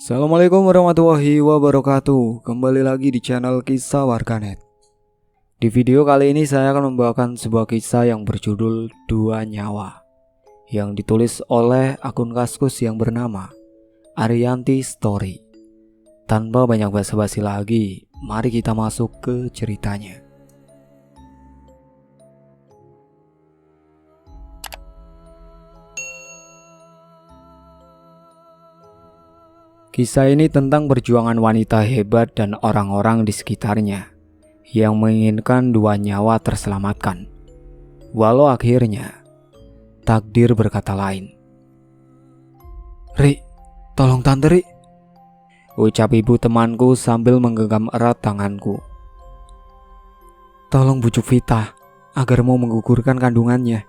Assalamualaikum warahmatullahi wabarakatuh. Kembali lagi di channel Kisah Warganet. Di video kali ini saya akan membawakan sebuah kisah yang berjudul Dua Nyawa, yang ditulis oleh akun Kaskus yang bernama Ariyanti Story. Tanpa banyak basa-basi lagi, mari kita masuk ke ceritanya. Kisah ini tentang perjuangan wanita hebat dan orang-orang di sekitarnya yang menginginkan dua nyawa terselamatkan. Walau akhirnya takdir berkata lain. "Ri, tolong tante Ri," ucap ibu temanku sambil menggenggam erat tanganku. "Tolong bujuk Vita agar mau menggugurkan kandungannya,"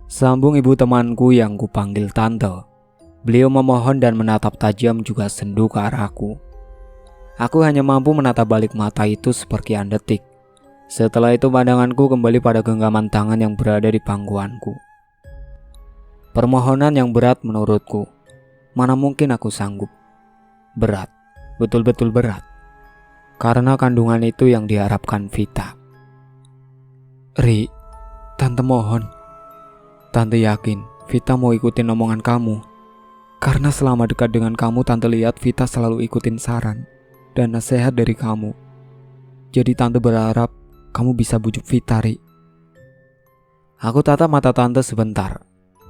sambung ibu temanku yang kupanggil tante. Beliau memohon dan menatap tajam juga sendu ke arahku. Aku hanya mampu menatap balik mata itu sepersekian detik. Setelah itu pandanganku kembali pada genggaman tangan yang berada di pangkuanku. Permohonan yang berat menurutku. Mana mungkin aku sanggup. Berat, betul-betul berat. Karena kandungan itu yang diharapkan Vita. "Ri, tante mohon. Tante yakin Vita mau ikutin omongan kamu. Karena selama dekat dengan kamu, tante lihat Vita selalu ikutin saran dan nasihat dari kamu. Jadi tante berharap kamu bisa bujuk Vita, Ri." Aku tatap mata tante sebentar,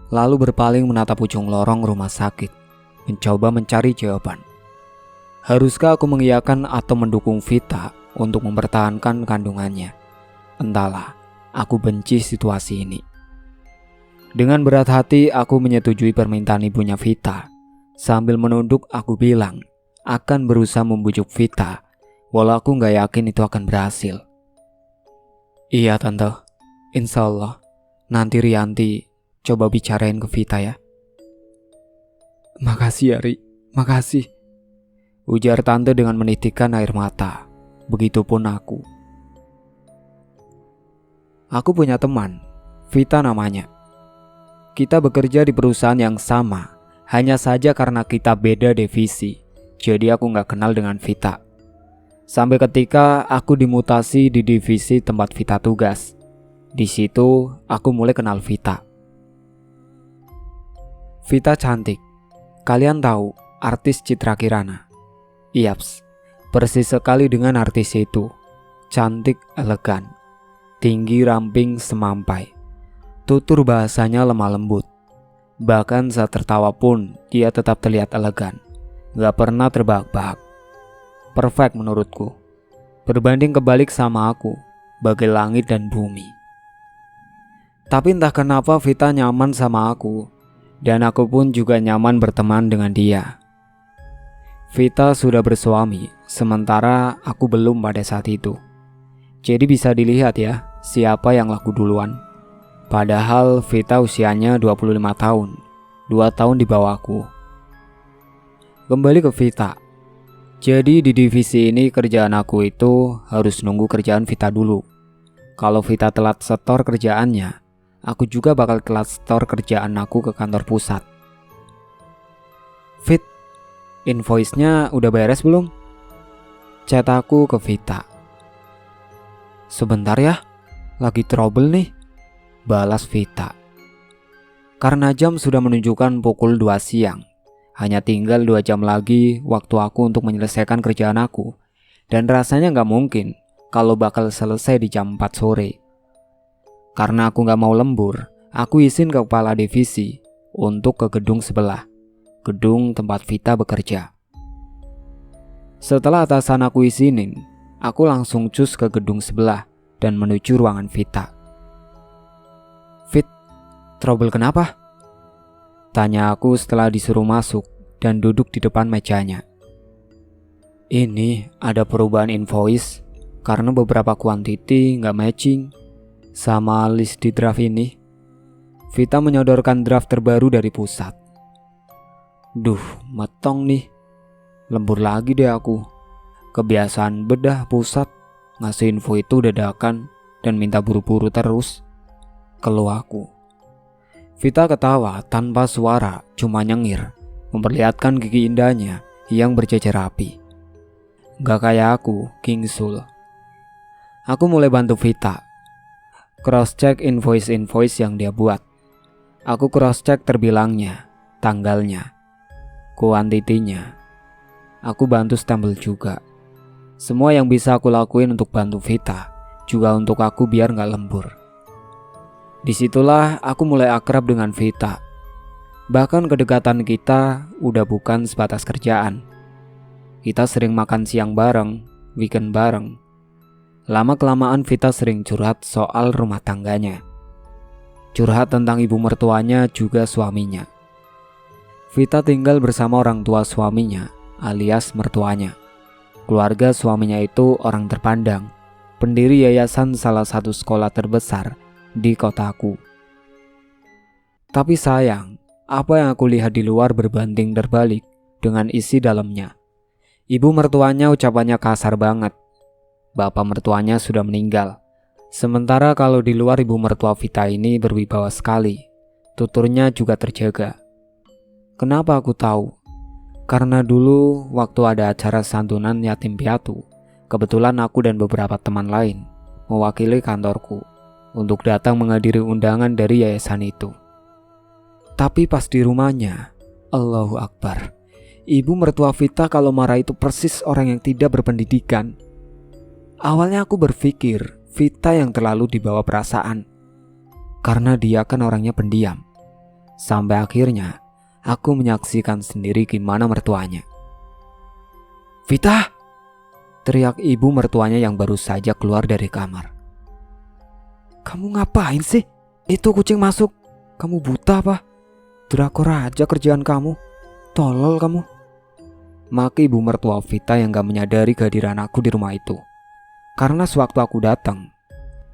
lalu berpaling menatap ujung lorong rumah sakit, mencoba mencari jawaban. Haruskah aku mengiyakan atau mendukung Vita untuk mempertahankan kandungannya? Entahlah, aku benci situasi ini. Dengan berat hati aku menyetujui permintaan ibunya Vita. Sambil menunduk aku bilang akan berusaha membujuk Vita, walau aku gak yakin itu akan berhasil. "Iya tante, insya Allah nanti Rianti coba bicarain ke Vita ya." "Makasih ya Ri, makasih," ujar tante dengan menitikkan air mata. Begitupun aku. Aku punya teman, Vita namanya. Kita bekerja di perusahaan yang sama, hanya saja karena kita beda divisi, jadi aku gak kenal dengan Vita. Sampai ketika aku dimutasi di divisi tempat Vita tugas. Di situ aku mulai kenal Vita. Vita cantik. Kalian tahu artis Citra Kirana? Yaps, persis sekali dengan artis itu. Cantik, elegan, tinggi, ramping, semampai. Tutur bahasanya lemah lembut. Bahkan saat tertawa pun dia tetap terlihat elegan. Gak pernah terbahak-bahak. Perfect menurutku. Berbanding kebalik sama aku, bagai langit dan bumi. Tapi entah kenapa Vita nyaman sama aku, dan aku pun juga nyaman berteman dengan dia. Vita sudah bersuami, sementara aku belum pada saat itu. Jadi bisa dilihat ya, siapa yang laku duluan. Padahal Vita usianya 25 tahun, 2 tahun di bawahku. Kembali ke Vita. Jadi di divisi ini kerjaan aku itu harus nunggu kerjaan Vita dulu. Kalau Vita telat setor kerjaannya, aku juga bakal telat setor kerjaan aku ke kantor pusat. "Fit, invoice-nya udah beres belum?" Chat aku ke Vita. "Sebentar ya, lagi trouble nih," balas Vita. Karena jam sudah menunjukkan pukul 2 siang. Hanya tinggal 2 jam lagi waktu aku untuk menyelesaikan kerjaan aku. Dan rasanya gak mungkin kalau bakal selesai di jam 4 sore. Karena aku gak mau lembur, aku izin ke kepala divisi untuk ke gedung sebelah. Gedung tempat Vita bekerja. Setelah atasan aku izinin, aku langsung cus ke gedung sebelah dan menuju ruangan Vita. "Fit, trouble kenapa?" tanya aku setelah disuruh masuk dan duduk di depan mejanya. "Ini ada perubahan invoice karena beberapa quantity gak matching sama list di draft ini." Vita menyodorkan draft terbaru dari pusat. Duh, metong nih. Lembur lagi deh aku. Kebiasaan bedah pusat ngasih info itu dadakan dan minta buru-buru terus. Keluh aku. Vita ketawa tanpa suara, cuma nyengir, memperlihatkan gigi indahnya yang berjejer rapi. Gak kayak aku, King Sul. Aku mulai bantu Vita. Cross-check invoice-invoice yang dia buat. Aku cross-check terbilangnya, tanggalnya, kuantitinya. Aku bantu stempel juga. Semua yang bisa aku lakuin untuk bantu Vita, juga untuk aku biar gak lembur. Disitulah aku mulai akrab dengan Vita. Bahkan kedekatan kita udah bukan sebatas kerjaan. Kita sering makan siang bareng, weekend bareng. Lama-kelamaan Vita sering curhat soal rumah tangganya. Curhat tentang ibu mertuanya juga suaminya. Vita tinggal bersama orang tua suaminya, alias mertuanya. Keluarga suaminya itu orang terpandang, pendiri yayasan salah satu sekolah terbesar di kotaku. Tapi sayang, apa yang aku lihat di luar berbanding terbalik dengan isi dalamnya. Ibu mertuanya ucapannya kasar banget. Bapak mertuanya sudah meninggal. Sementara kalau di luar ibu mertua Vita ini berwibawa sekali. Tuturnya juga terjaga. Kenapa aku tahu? Karena dulu waktu ada acara santunan yatim piatu, kebetulan aku dan beberapa teman lain mewakili kantorku untuk datang menghadiri undangan dari yayasan itu. Tapi pas di rumahnya, Allahu Akbar, ibu mertua Vita kalau marah itu persis orang yang tidak berpendidikan. Awalnya aku berpikir Vita yang terlalu dibawa perasaan, karena dia kan orangnya pendiam. Sampai akhirnya aku menyaksikan sendiri gimana mertuanya. "Vita!" teriak ibu mertuanya yang baru saja keluar dari kamar. "Kamu ngapain sih? Itu kucing masuk. Kamu buta apa? Drakor aja kerjaan kamu. Tolol kamu." Maki ibu mertua Vita yang gak menyadari kehadiran aku di rumah itu. Karena sewaktu aku datang,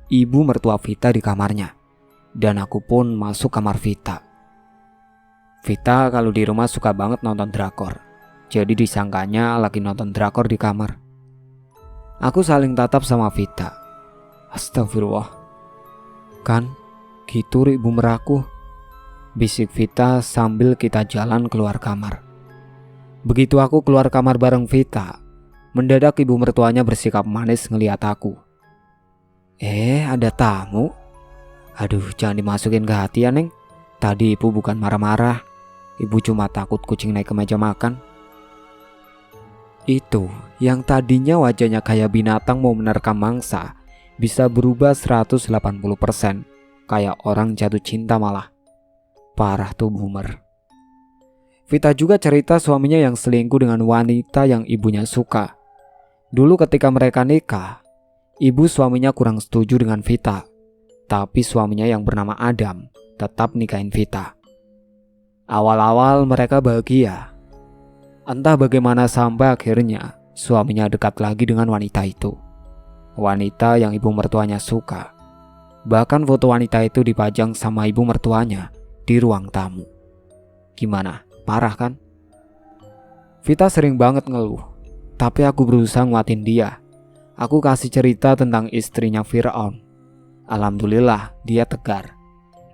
ibu mertua Vita di kamarnya, dan aku pun masuk kamar Vita. Vita kalau di rumah suka banget nonton drakor, jadi disangkanya lagi nonton drakor di kamar. Aku saling tatap sama Vita. Astagfirullah. "Kan, gitu ibu meraku," bisik Vita sambil kita jalan keluar kamar. Begitu aku keluar kamar bareng Vita, mendadak ibu mertuanya bersikap manis ngeliat aku. Ada tamu? Aduh, jangan dimasukin ke hati ya, Neng. Tadi ibu bukan marah-marah. Ibu cuma takut kucing naik ke meja makan. Itu yang tadinya wajahnya kayak binatang mau menerkam mangsa, bisa berubah 180%. Kayak orang jatuh cinta malah. Parah tuh boomer. Vita juga cerita suaminya yang selingkuh dengan wanita yang ibunya suka. Dulu ketika mereka nikah, ibu suaminya kurang setuju dengan Vita, tapi suaminya yang bernama Adam tetap nikahin Vita. Awal-awal mereka bahagia. Entah bagaimana sampai akhirnya suaminya dekat lagi dengan wanita itu. Wanita yang ibu mertuanya suka. Bahkan foto wanita itu dipajang sama ibu mertuanya di ruang tamu. Gimana? Parah kan? Vita sering banget ngeluh, tapi aku berusaha nguatin dia. Aku kasih cerita tentang istrinya Fir'aun. Alhamdulillah dia tegar.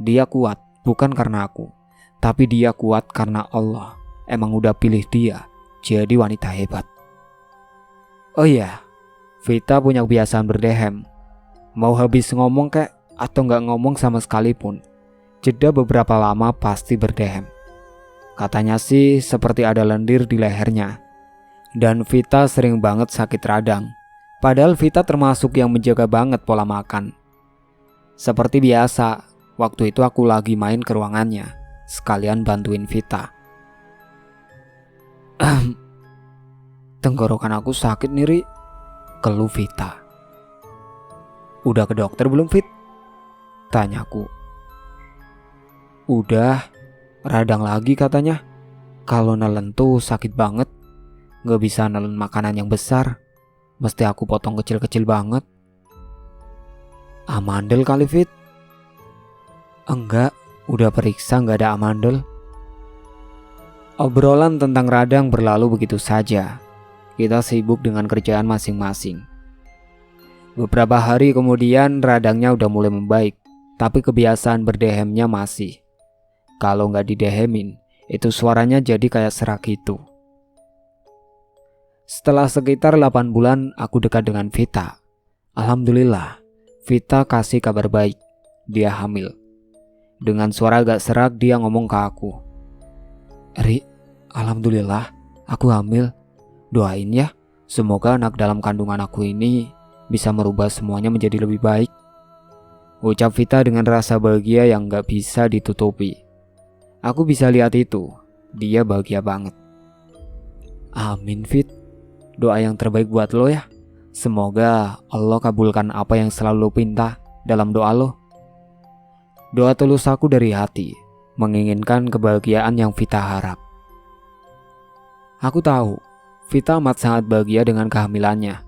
Dia kuat bukan karena aku, tapi dia kuat karena Allah emang udah pilih dia jadi wanita hebat. Oh iya, Vita punya kebiasaan berdehem. Mau habis ngomong kek atau gak ngomong sama sekalipun, jeda beberapa lama pasti berdehem. Katanya sih seperti ada lendir di lehernya. Dan Vita sering banget sakit radang. Padahal Vita termasuk yang menjaga banget pola makan. Seperti biasa, waktu itu aku lagi main ke ruangannya, sekalian bantuin Vita. "Tenggorokan aku sakit nih, Ri," keluh Vita. "Udah ke dokter belum, Fit?" tanyaku. "Udah, radang lagi katanya. Kalau nelen tuh sakit banget. Gak bisa nelen makanan yang besar. Mesti aku potong kecil-kecil banget." "Amandel kali, Fit?" "Enggak, udah periksa gak ada amandel." Obrolan tentang radang berlalu begitu saja. Kita sibuk dengan kerjaan masing-masing. Beberapa hari kemudian radangnya udah mulai membaik, tapi kebiasaan berdehemnya masih. Kalau nggak didehemin, itu suaranya jadi kayak serak gitu. Setelah sekitar 8 bulan aku dekat dengan Vita. Alhamdulillah, Vita kasih kabar baik. Dia hamil. Dengan suara agak serak dia ngomong ke aku. Ri, alhamdulillah, aku hamil. Doain ya, semoga anak dalam kandungan aku ini bisa merubah semuanya menjadi lebih baik. Ucap Vita dengan rasa bahagia yang gak bisa ditutupi. Aku bisa lihat itu, dia bahagia banget. Amin Fit, doa yang terbaik buat lo ya. Semoga Allah kabulkan apa yang selalu lo pinta dalam doa lo. Doa tulus aku dari hati, menginginkan kebahagiaan yang Vita harap. Aku tahu, Vita amat sangat bahagia dengan kehamilannya.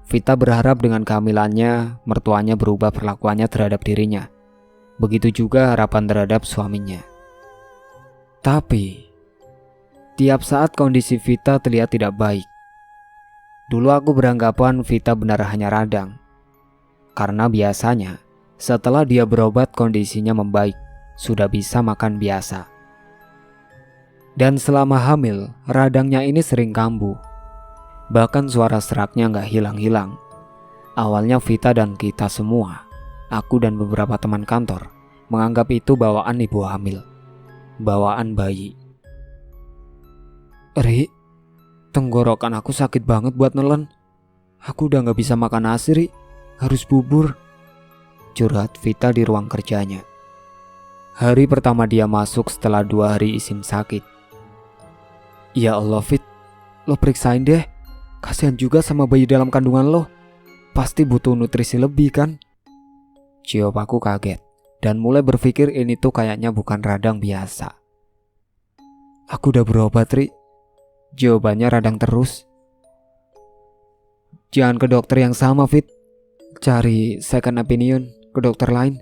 Vita berharap dengan kehamilannya, mertuanya berubah perlakuannya terhadap dirinya. Begitu juga harapan terhadap suaminya. Tapi, tiap saat kondisi Vita terlihat tidak baik. Dulu aku beranggapan Vita benar hanya radang. Karena biasanya, setelah dia berobat kondisinya membaik, sudah bisa makan biasa. Dan selama hamil, radangnya ini sering kambuh. Bahkan suara seraknya gak hilang-hilang. Awalnya Vita dan kita semua, aku dan beberapa teman kantor, menganggap itu bawaan ibu hamil. Bawaan bayi. Ri, tenggorokan aku sakit banget buat nelen. Aku udah gak bisa makan nasi, Ri. Harus bubur. Curhat Vita di ruang kerjanya. Hari pertama dia masuk setelah 2 hari izin sakit. Ya Allah Fit, lo periksain deh. Kasihan juga sama bayi dalam kandungan lo. Pasti butuh nutrisi lebih kan? Jawab aku kaget dan mulai berpikir ini tuh kayaknya bukan radang biasa. Aku udah berobat, Ri. Jawabannya radang terus. Jangan ke dokter yang sama, Fit. Cari second opinion ke dokter lain.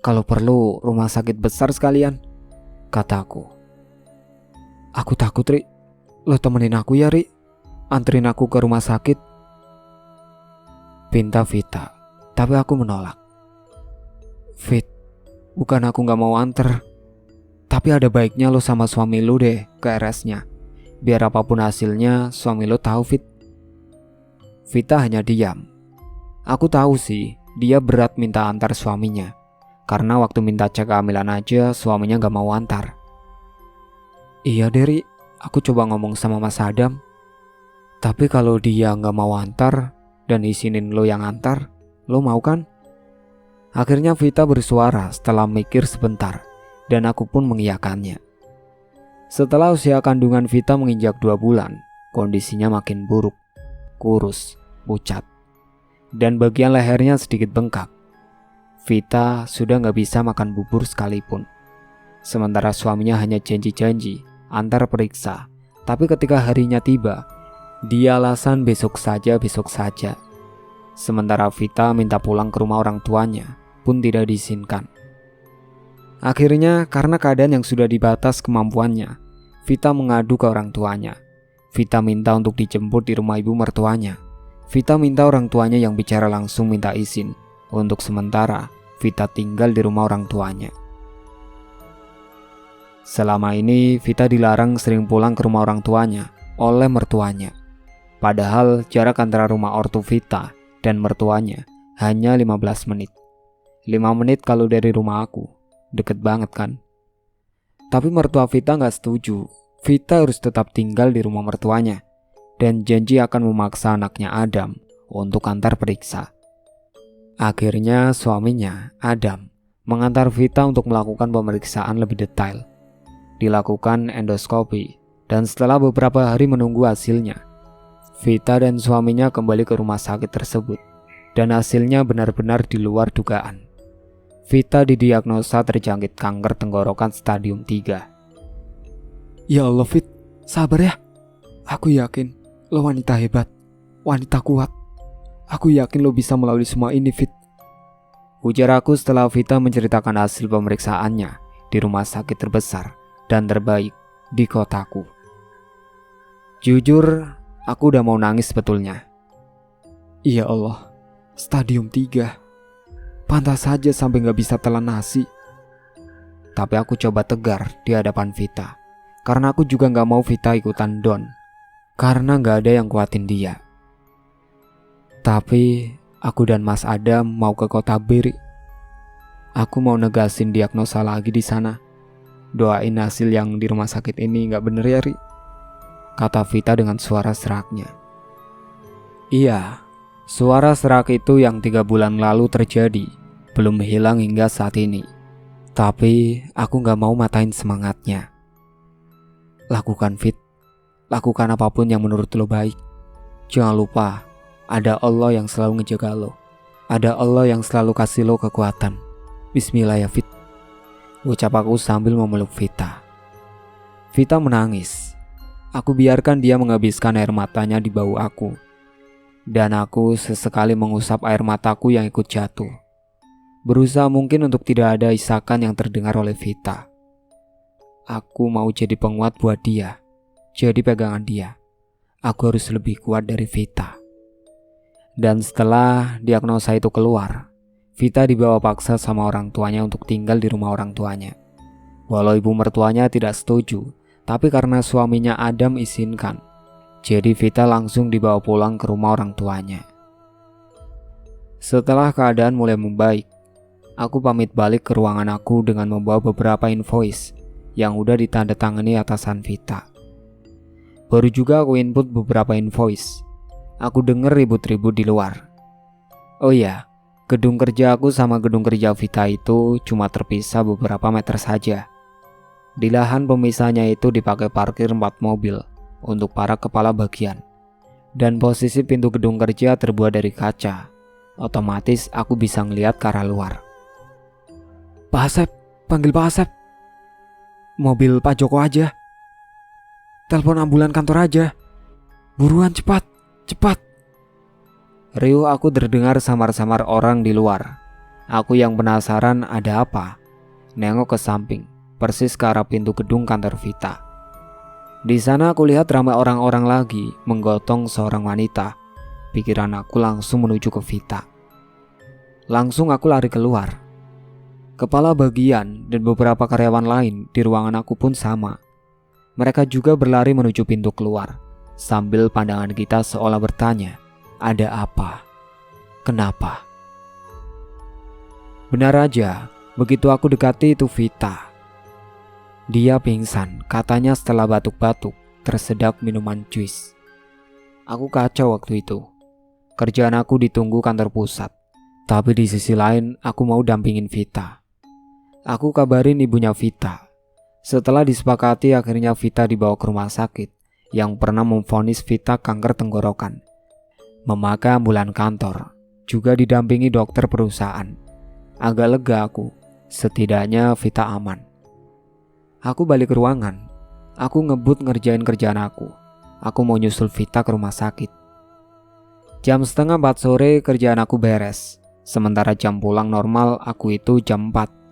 Kalau perlu rumah sakit besar sekalian, kataku. Aku takut, Ri. Lo temenin aku ya, Ri. Anterin aku ke rumah sakit. Pinta Vita, tapi aku menolak. Fit, bukan aku gak mau anter. Tapi ada baiknya lo sama suami lo deh ke RS-nya. Biar apapun hasilnya, suami lo tahu, Fit. Vita hanya diam. Aku tahu sih, dia berat minta antar suaminya. Karena waktu minta cek kehamilan aja, suaminya gak mau antar. Iya Deri, aku coba ngomong sama Mas Adam. Tapi kalau dia gak mau antar dan izinin lo yang antar, lo mau kan? Akhirnya Vita bersuara setelah mikir sebentar, dan aku pun mengiyakannya. Setelah usia kandungan Vita menginjak 2 bulan, kondisinya makin buruk, kurus, pucat, dan bagian lehernya sedikit bengkak. Vita sudah gak bisa makan bubur sekalipun. Sementara suaminya hanya janji-janji antar periksa, tapi ketika harinya tiba, dia alasan besok saja. Sementara Vita minta pulang ke rumah orang tuanya pun tidak diizinkan. Akhirnya karena keadaan yang sudah dibatas kemampuannya, Vita mengadu ke orang tuanya. Vita minta untuk dijemput di rumah ibu mertuanya. Vita minta orang tuanya yang bicara langsung minta izin. Untuk sementara, Vita tinggal di rumah orang tuanya. Selama ini, Vita dilarang sering pulang ke rumah orang tuanya oleh mertuanya. Padahal jarak antara rumah ortu Vita dan mertuanya hanya 15 menit. 5 menit kalau dari rumah aku, deket banget kan? Tapi mertua Vita gak setuju. Vita harus tetap tinggal di rumah mertuanya dan janji akan memaksa anaknya Adam untuk antar periksa. Akhirnya suaminya, Adam, mengantar Vita untuk melakukan pemeriksaan lebih detail. Dilakukan endoskopi dan setelah beberapa hari menunggu hasilnya, Vita dan suaminya kembali ke rumah sakit tersebut dan hasilnya benar-benar di luar dugaan. Vita didiagnosa terjangkit kanker tenggorokan stadium 3. Ya Allah Fit, sabar ya. Aku yakin lo wanita hebat, wanita kuat. Aku yakin lo bisa melalui semua ini, Fit. Ujar aku setelah Vita menceritakan hasil pemeriksaannya di rumah sakit terbesar dan terbaik di kotaku. Jujur, aku udah mau nangis sebetulnya. Ya Allah, stadium 3. Pantas saja sampai gak bisa telan nasi. Tapi aku coba tegar di hadapan Vita, karena aku juga gak mau Vita ikutan down. karena gak ada yang kuatin dia. Tapi aku dan Mas Adam mau ke kota Bir. Aku mau negasin diagnosa lagi di sana. Doain hasil yang di rumah sakit ini gak bener ya, Ri, kata Vita dengan suara seraknya. Iya, suara serak itu yang 3 bulan lalu terjadi belum hilang hingga saat ini. Tapi aku gak mau matain semangatnya. Lakukan, Fit. Lakukan apapun yang menurut lo baik. Jangan lupa, ada Allah yang selalu ngejaga lo. Ada Allah yang selalu kasih lo kekuatan. Bismillah ya, Fit, ucap aku sambil memeluk Vita. Vita menangis. Aku biarkan dia menghabiskan air matanya di bahu aku. Dan aku sesekali mengusap air mataku yang ikut jatuh. Berusaha mungkin untuk tidak ada isakan yang terdengar oleh Vita. Aku mau jadi penguat buat dia. Jadi pegangan dia. Aku harus lebih kuat dari Vita. Dan setelah diagnosa itu keluar, Vita dibawa paksa sama orang tuanya untuk tinggal di rumah orang tuanya. Walau ibu mertuanya tidak setuju, tapi karena suaminya Adam izinkan, jadi Vita langsung dibawa pulang ke rumah orang tuanya. Setelah keadaan mulai membaik, aku pamit balik ke ruangan aku dengan membawa beberapa invoice yang udah ditandatangani atasan Vita. Baru juga aku input beberapa invoice. Aku denger ribut-ribut di luar. Oh iya, gedung kerja aku sama gedung kerja Vita itu cuma terpisah beberapa meter saja. Di lahan pemisahnya itu dipakai parkir 4 mobil untuk para kepala bagian. Dan posisi pintu gedung kerja terbuat dari kaca. Otomatis aku bisa ngeliat ke arah luar. Pak Asep, panggil Pak Asep. Mobil Pak Joko aja. Telepon ambulan kantor aja. Buruan, cepat, cepat. Riuh aku terdengar samar-samar orang di luar. Aku yang penasaran ada apa, nengok ke samping, persis ke arah pintu gedung kantor Vita. Di sana aku lihat ramai orang-orang lagi menggotong seorang wanita. Pikiran aku langsung menuju ke Vita. Langsung aku lari keluar. Kepala bagian dan beberapa karyawan lain di ruangan aku pun sama. Mereka juga berlari menuju pintu keluar, sambil pandangan kita seolah bertanya, ada apa? Kenapa? Benar aja, begitu aku dekati itu Vita. Dia pingsan, katanya setelah batuk-batuk, tersedak minuman jus. Aku kacau waktu itu. Kerjaan aku ditunggu kantor pusat. Tapi di sisi lain, aku mau dampingin Vita. Aku kabarin ibunya Vita. Setelah disepakati, akhirnya Vita dibawa ke rumah sakit yang pernah memvonis Vita kanker tenggorokan. Memakai ambulan kantor, juga didampingi dokter perusahaan. Agak lega aku, setidaknya Vita aman. Aku balik ke ruangan. Aku ngebut ngerjain kerjaan aku. Aku mau nyusul Vita ke rumah sakit. Jam 3:30 sore kerjaan aku beres. Sementara jam pulang normal aku itu jam 4.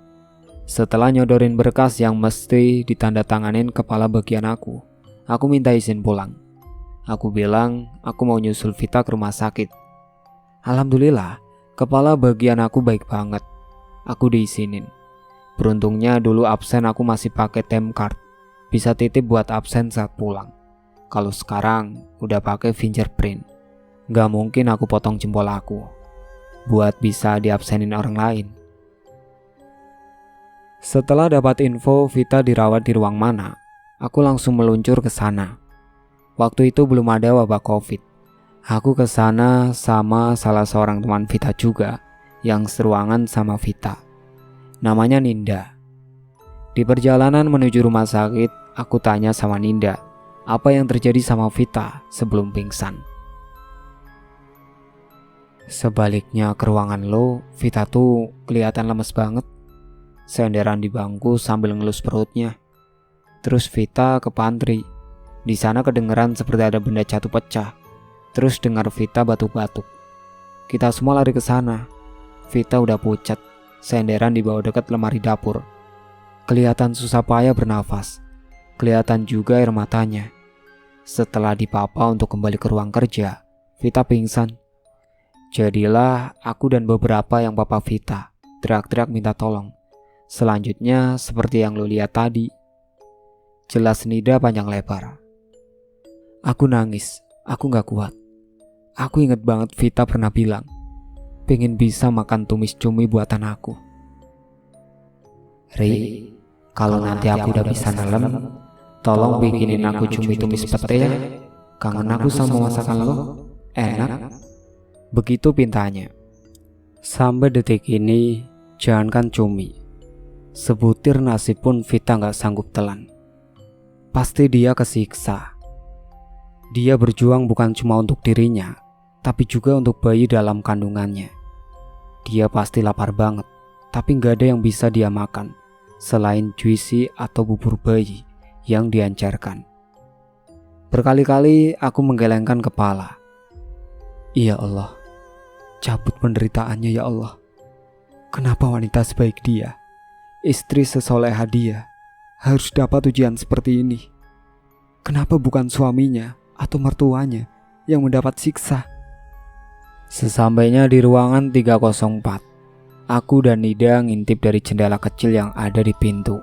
Setelah nyodorin berkas yang mesti ditandatanganin kepala bagian aku minta izin pulang. Aku bilang aku mau nyusul Vita ke rumah sakit. Alhamdulillah, kepala bagian aku baik banget. Aku diizinin. Beruntungnya dulu absen aku masih pakai time card. Bisa titip buat absen saat pulang. Kalau sekarang udah pakai fingerprint. Gak mungkin aku potong jempol aku buat bisa diabsenin orang lain. Setelah dapat info Vita dirawat di ruang mana, aku langsung meluncur ke sana. Waktu itu belum ada wabah COVID. Aku ke sana sama salah seorang teman Vita juga yang seruangan sama Vita. Namanya Ninda. Di perjalanan menuju rumah sakit, aku tanya sama Ninda, apa yang terjadi sama Vita sebelum pingsan. Sebaliknya ke ruangan lo, Vita tuh kelihatan lemes banget. Senderan di bangku sambil ngelus perutnya. Terus Vita ke pantry. Di sana kedengeran seperti ada benda jatuh pecah. Terus dengar Vita batuk-batuk. Kita semua lari ke sana. Vita udah pucat. Senderan di bawah dekat lemari dapur. Kelihatan susah payah bernafas. Kelihatan juga air matanya. Setelah dipapa untuk kembali ke ruang kerja, Vita pingsan. Jadilah aku dan beberapa yang papa Vita teriak-teriak minta tolong. Selanjutnya seperti yang lo lihat tadi. Jelas Nida panjang lebar. Aku nangis, aku gak kuat. Aku inget banget Vita pernah bilang, pengen bisa makan tumis cumi buatan aku. Ri, kalau nanti aku udah bisa nelen, tolong bikinin aku cumi tumis pete ya. Kangen aku sama masakan lo, enak. Begitu pintanya. Sampai detik ini, jangankan cumi, sebutir nasi pun Vita gak sanggup telan. Pasti dia kesiksa. Dia berjuang bukan cuma untuk dirinya, tapi juga untuk bayi dalam kandungannya. Dia pasti lapar banget, tapi gak ada yang bisa dia makan selain juicy atau bubur bayi yang diancarkan. Berkali-kali aku menggelengkan kepala. Ya Allah, cabut penderitaannya ya Allah. Kenapa wanita sebaik dia, istri sesoleha dia, harus dapat ujian seperti ini? Kenapa bukan suaminya atau mertuanya yang mendapat siksa? Sesampainya di ruangan 304, aku dan Nida ngintip dari jendela kecil yang ada di pintu.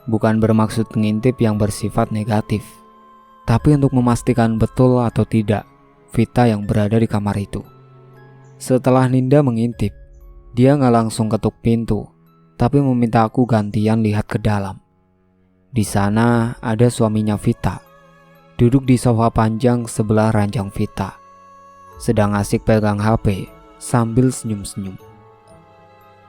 Bukan bermaksud ngintip yang bersifat negatif, tapi untuk memastikan betul atau tidak Vita yang berada di kamar itu. Setelah Ninda mengintip, dia gak langsung ketuk pintu, tapi meminta aku gantian lihat ke dalam. Di sana ada suaminya Vita, duduk di sofa panjang sebelah ranjang Vita, sedang asik pegang HP sambil senyum-senyum.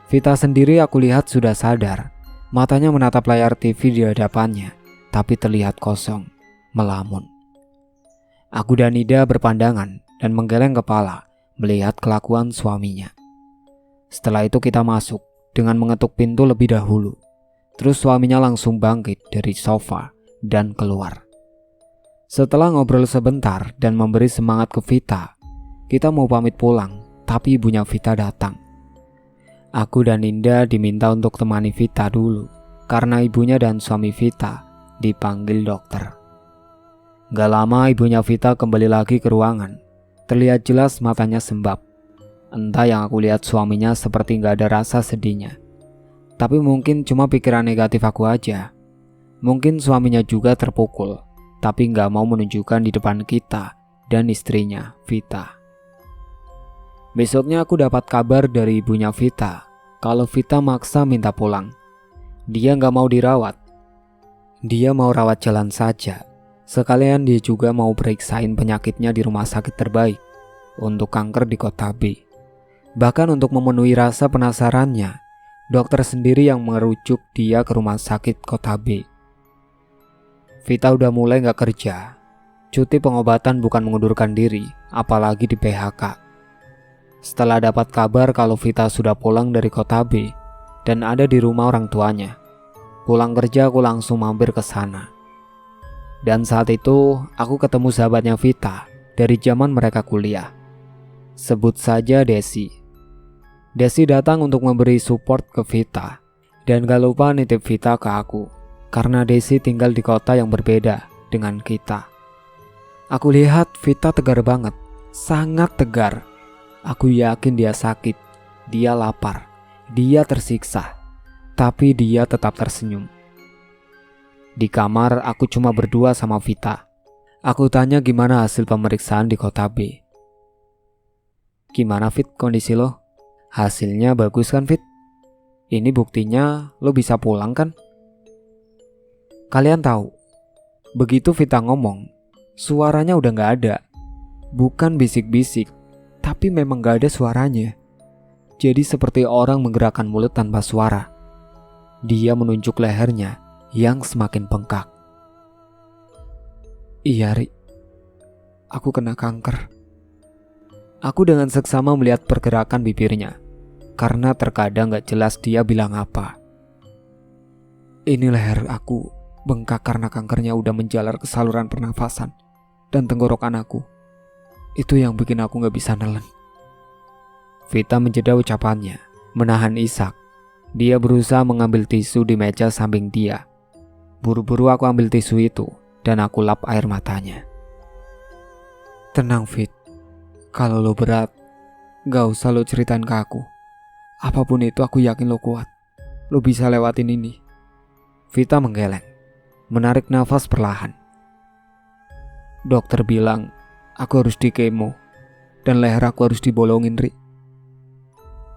Vita sendiri aku lihat sudah sadar, matanya menatap layar TV di hadapannya, tapi terlihat kosong, melamun. Aku dan Nida berpandangan dan menggeleng kepala melihat kelakuan suaminya. Setelah itu kita masuk dengan mengetuk pintu lebih dahulu. Terus suaminya langsung bangkit dari sofa dan keluar. Setelah ngobrol sebentar dan memberi semangat ke Vita, kita mau pamit pulang, tapi ibunya Vita datang. Aku dan Ninda diminta untuk temani Vita dulu, karena ibunya dan suami Vita dipanggil dokter. Gak lama ibunya Vita kembali lagi ke ruangan. Terlihat jelas matanya sembab. Entah yang aku lihat suaminya seperti gak ada rasa sedihnya. Tapi mungkin cuma pikiran negatif aku aja. Mungkin suaminya juga terpukul, tapi gak mau menunjukkan di depan kita dan istrinya, Vita. Besoknya aku dapat kabar dari ibunya Vita, kalau Vita maksa minta pulang. Dia gak mau dirawat. Dia mau rawat jalan saja. Sekalian dia juga mau periksain penyakitnya di rumah sakit terbaik untuk kanker di kota B. Bahkan untuk memenuhi rasa penasarannya, dokter sendiri yang merujuk dia ke rumah sakit kota B. Vita udah mulai gak kerja. Cuti pengobatan bukan mengundurkan diri, apalagi di PHK. Setelah dapat kabar kalau Vita sudah pulang dari kota B dan ada di rumah orang tuanya, pulang kerja aku langsung mampir ke sana. Dan saat itu aku ketemu sahabatnya Vita dari zaman mereka kuliah. Sebut saja Desi. Desi datang untuk memberi support ke Vita dan gak lupa nitip Vita ke aku, karena Desi tinggal di kota yang berbeda dengan kita. Aku lihat Vita tegar banget, sangat tegar. Aku yakin dia sakit, dia lapar, dia tersiksa, tapi dia tetap tersenyum. Di kamar aku cuma berdua sama Vita. Aku tanya gimana hasil pemeriksaan di kota B. Gimana Fit kondisi lo? Hasilnya bagus kan Fit? Ini buktinya lo bisa pulang kan? Kalian tahu, begitu Vita ngomong, suaranya udah gak ada. Bukan bisik-bisik, tapi memang gak ada suaranya. Jadi seperti orang menggerakkan mulut tanpa suara. Dia menunjuk lehernya yang semakin bengkak. Iya Ri, aku kena kanker. Aku dengan seksama melihat pergerakan bibirnya, karena terkadang gak jelas dia bilang apa. Ini leher aku bengkak karena kankernya udah menjalar ke saluran pernafasan dan tenggorokan aku. Itu yang bikin aku gak bisa nelen. Vita menjeda ucapannya, menahan isak. Dia berusaha mengambil tisu di meja samping dia. Buru-buru aku ambil tisu itu dan aku lap air matanya. Tenang Fit, kalau lo berat, gak usah lo ceritain ke aku. Apapun itu aku yakin lo kuat. Lo bisa lewatin ini. Vita menggeleng, menarik nafas perlahan. Dokter bilang aku harus di kemo dan leher aku harus dibolongin, Ri.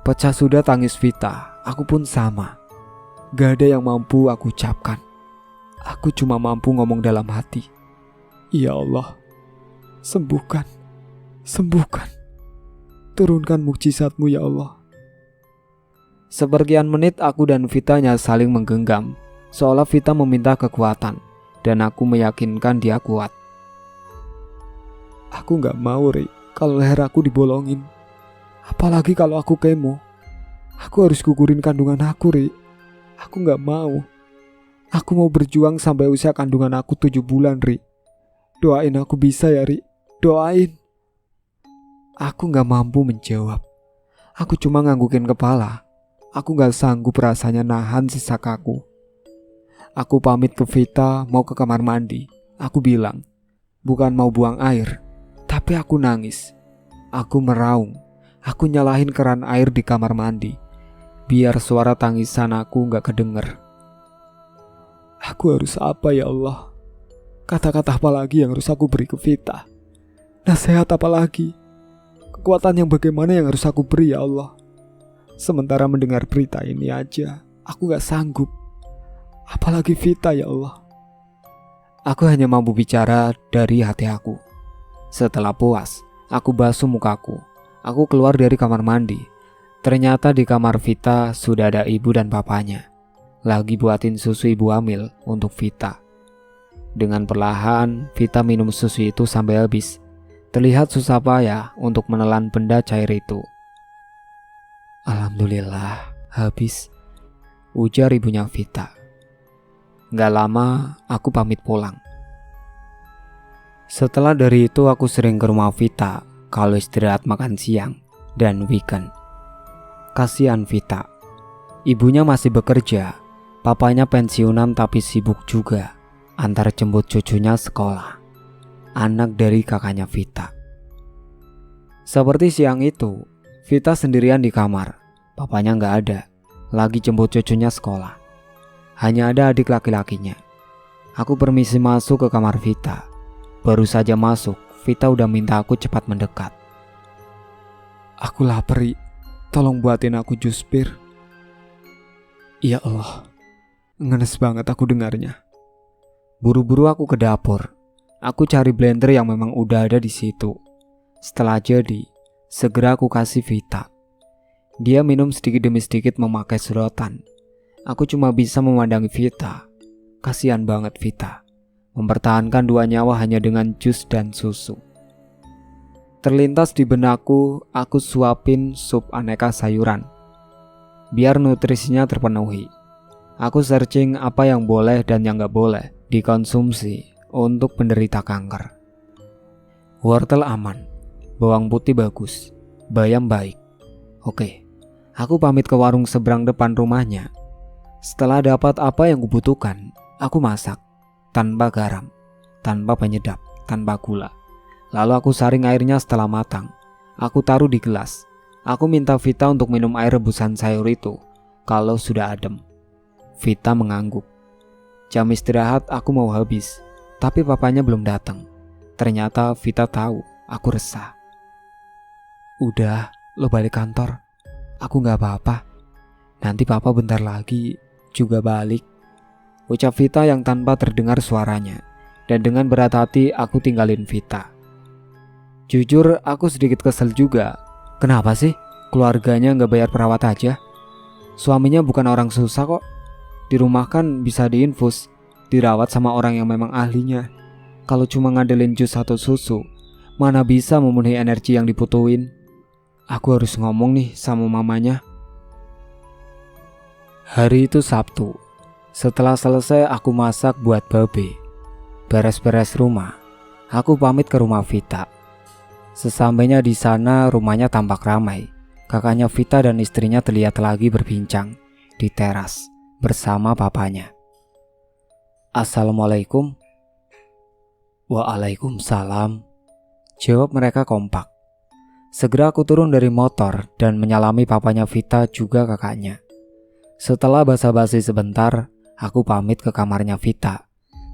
Pecah sudah tangis Vita, aku pun sama. Gak ada yang mampu aku ucapkan. Aku cuma mampu ngomong dalam hati. Ya Allah, sembuhkan, sembuhkan. Turunkan mukjizat-Mu ya Allah. Seperkian menit aku dan Vita hanya saling menggenggam, seolah Vita meminta kekuatan dan aku meyakinkan dia kuat. Aku gak mau, Ri, kalau leher aku dibolongin. Apalagi kalau aku kemo. Aku harus gugurin kandungan aku, Ri. Aku gak mau. Aku mau berjuang sampai usia kandungan aku 7 bulan, Ri. Doain aku bisa ya, Ri. Doain. Aku gak mampu menjawab. Aku cuma nganggukin kepala. Aku gak sanggup rasanya nahan sesak aku. Aku pamit ke Vita mau ke kamar mandi. Aku bilang, bukan mau buang air, tapi aku nangis. Aku meraung. Aku nyalahin keran air di kamar mandi, biar suara tangisan aku gak kedenger. Aku harus apa ya Allah? Kata-kata apa lagi yang harus aku beri ke Vita? Nasihat apa lagi? Kekuatan yang bagaimana yang harus aku beri ya Allah? Sementara mendengar berita ini aja, aku gak sanggup. Apalagi Vita ya Allah. Aku hanya mampu bicara dari hati aku. Setelah puas, aku basuh mukaku. Aku keluar dari kamar mandi. Ternyata di kamar Vita sudah ada ibu dan papanya, lagi buatin susu ibu hamil untuk Vita. Dengan perlahan, Vita minum susu itu sampai habis. Terlihat susah payah untuk menelan benda cair itu. Alhamdulillah, habis, ujar ibunya Vita. Gak lama, aku pamit pulang. Setelah dari itu aku sering ke rumah Vita kalau istirahat makan siang dan weekend. Kasihan Vita. Ibunya masih bekerja, papanya pensiunan tapi sibuk juga antar jemput cucunya sekolah, anak dari kakaknya Vita. Seperti siang itu, Vita sendirian di kamar. Papanya gak ada, lagi jemput cucunya sekolah. Hanya ada adik laki-lakinya. Aku permisi masuk ke kamar Vita. Baru saja masuk, Vita udah minta aku cepat mendekat. Aku lapar, Ri. Tolong buatin aku jus bir. Ya Allah, ngenes banget aku dengarnya. Buru-buru aku ke dapur. Aku cari blender yang memang udah ada di situ. Setelah jadi, segera aku kasih Vita. Dia minum sedikit demi sedikit memakai sedotan. Aku cuma bisa memandangi Vita. Kasihan banget Vita, mempertahankan 2 nyawa hanya dengan jus dan susu. Terlintas di benakku, aku suapin sup aneka sayuran, biar nutrisinya terpenuhi. Aku searching apa yang boleh dan yang gak boleh dikonsumsi untuk penderita kanker. Wortel aman, bawang putih bagus, bayam baik. Oke, aku pamit ke warung seberang depan rumahnya. Setelah dapat apa yang kubutuhkan, aku masak tanpa garam, tanpa penyedap, tanpa gula. Lalu aku saring airnya setelah matang. Aku taruh di gelas. Aku minta Vita untuk minum air rebusan sayur itu kalau sudah adem. Vita mengangguk. Jam istirahat aku mau habis, tapi papanya belum datang. Ternyata Vita tahu aku resah. Udah, lo balik kantor. Aku gak apa-apa. Nanti papa bentar lagi juga balik, ucap Vita yang tanpa terdengar suaranya. Dan dengan berat hati aku tinggalin Vita. Jujur aku sedikit kesel juga. Kenapa sih keluarganya gak bayar perawat aja? Suaminya bukan orang susah kok. Di rumah kan bisa diinfus, dirawat sama orang yang memang ahlinya. Kalau cuma ngandelin jus atau susu, mana bisa memenuhi energi yang dibutuhin. Aku harus ngomong nih sama mamanya. Hari itu Sabtu. Setelah selesai aku masak buat babe, beres-beres rumah, aku pamit ke rumah Vita. Sesampainya di sana, rumahnya tampak ramai. Kakaknya Vita dan istrinya terlihat lagi berbincang di teras bersama papanya. Assalamualaikum. Waalaikumsalam, jawab mereka kompak. Segera aku turun dari motor dan menyalami papanya Vita juga kakaknya. Setelah basa-basi sebentar, aku pamit ke kamarnya Vita.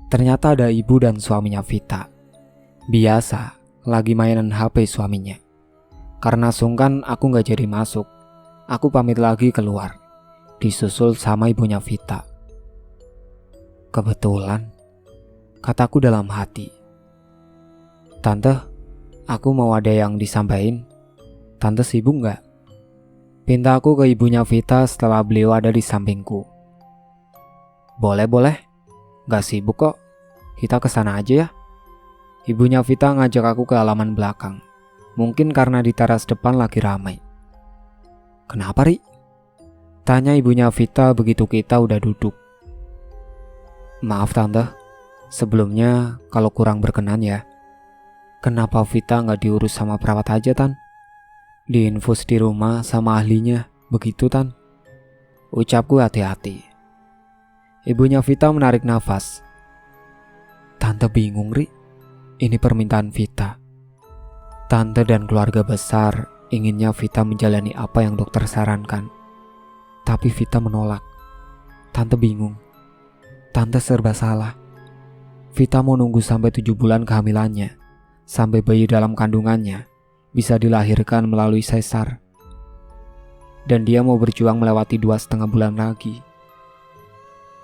Ternyata ada ibu dan suaminya Vita. Biasa, lagi mainan HP suaminya. Karena sungkan aku gak jadi masuk, aku pamit lagi keluar, disusul sama ibunya Vita. Kebetulan, kataku dalam hati. Tante, aku mau ada yang disampaikan. Tante sibuk gak? Pinta aku ke ibunya Vita setelah beliau ada di sampingku. Boleh, gak sibuk kok. Kita kesana aja ya. Ibunya Vita ngajak aku ke halaman belakang. Mungkin karena di teras depan lagi ramai. Kenapa, Ri? Tanya ibunya Vita begitu kita udah duduk. Maaf Tante, sebelumnya kalau kurang berkenan ya. Kenapa Vita gak diurus sama perawat aja, Tan? Diinfus di rumah sama ahlinya, begitu Tan? Ucapku hati-hati. Ibunya Vita menarik nafas. Tante bingung, Ri. Ini permintaan Vita. Tante dan keluarga besar inginnya Vita menjalani apa yang dokter sarankan. Tapi Vita menolak. Tante bingung. Tante serba salah. Vita mau nunggu sampai 7 bulan kehamilannya, sampai bayi dalam kandungannya bisa dilahirkan melalui sesar. Dan dia mau berjuang melewati 2,5 bulan lagi.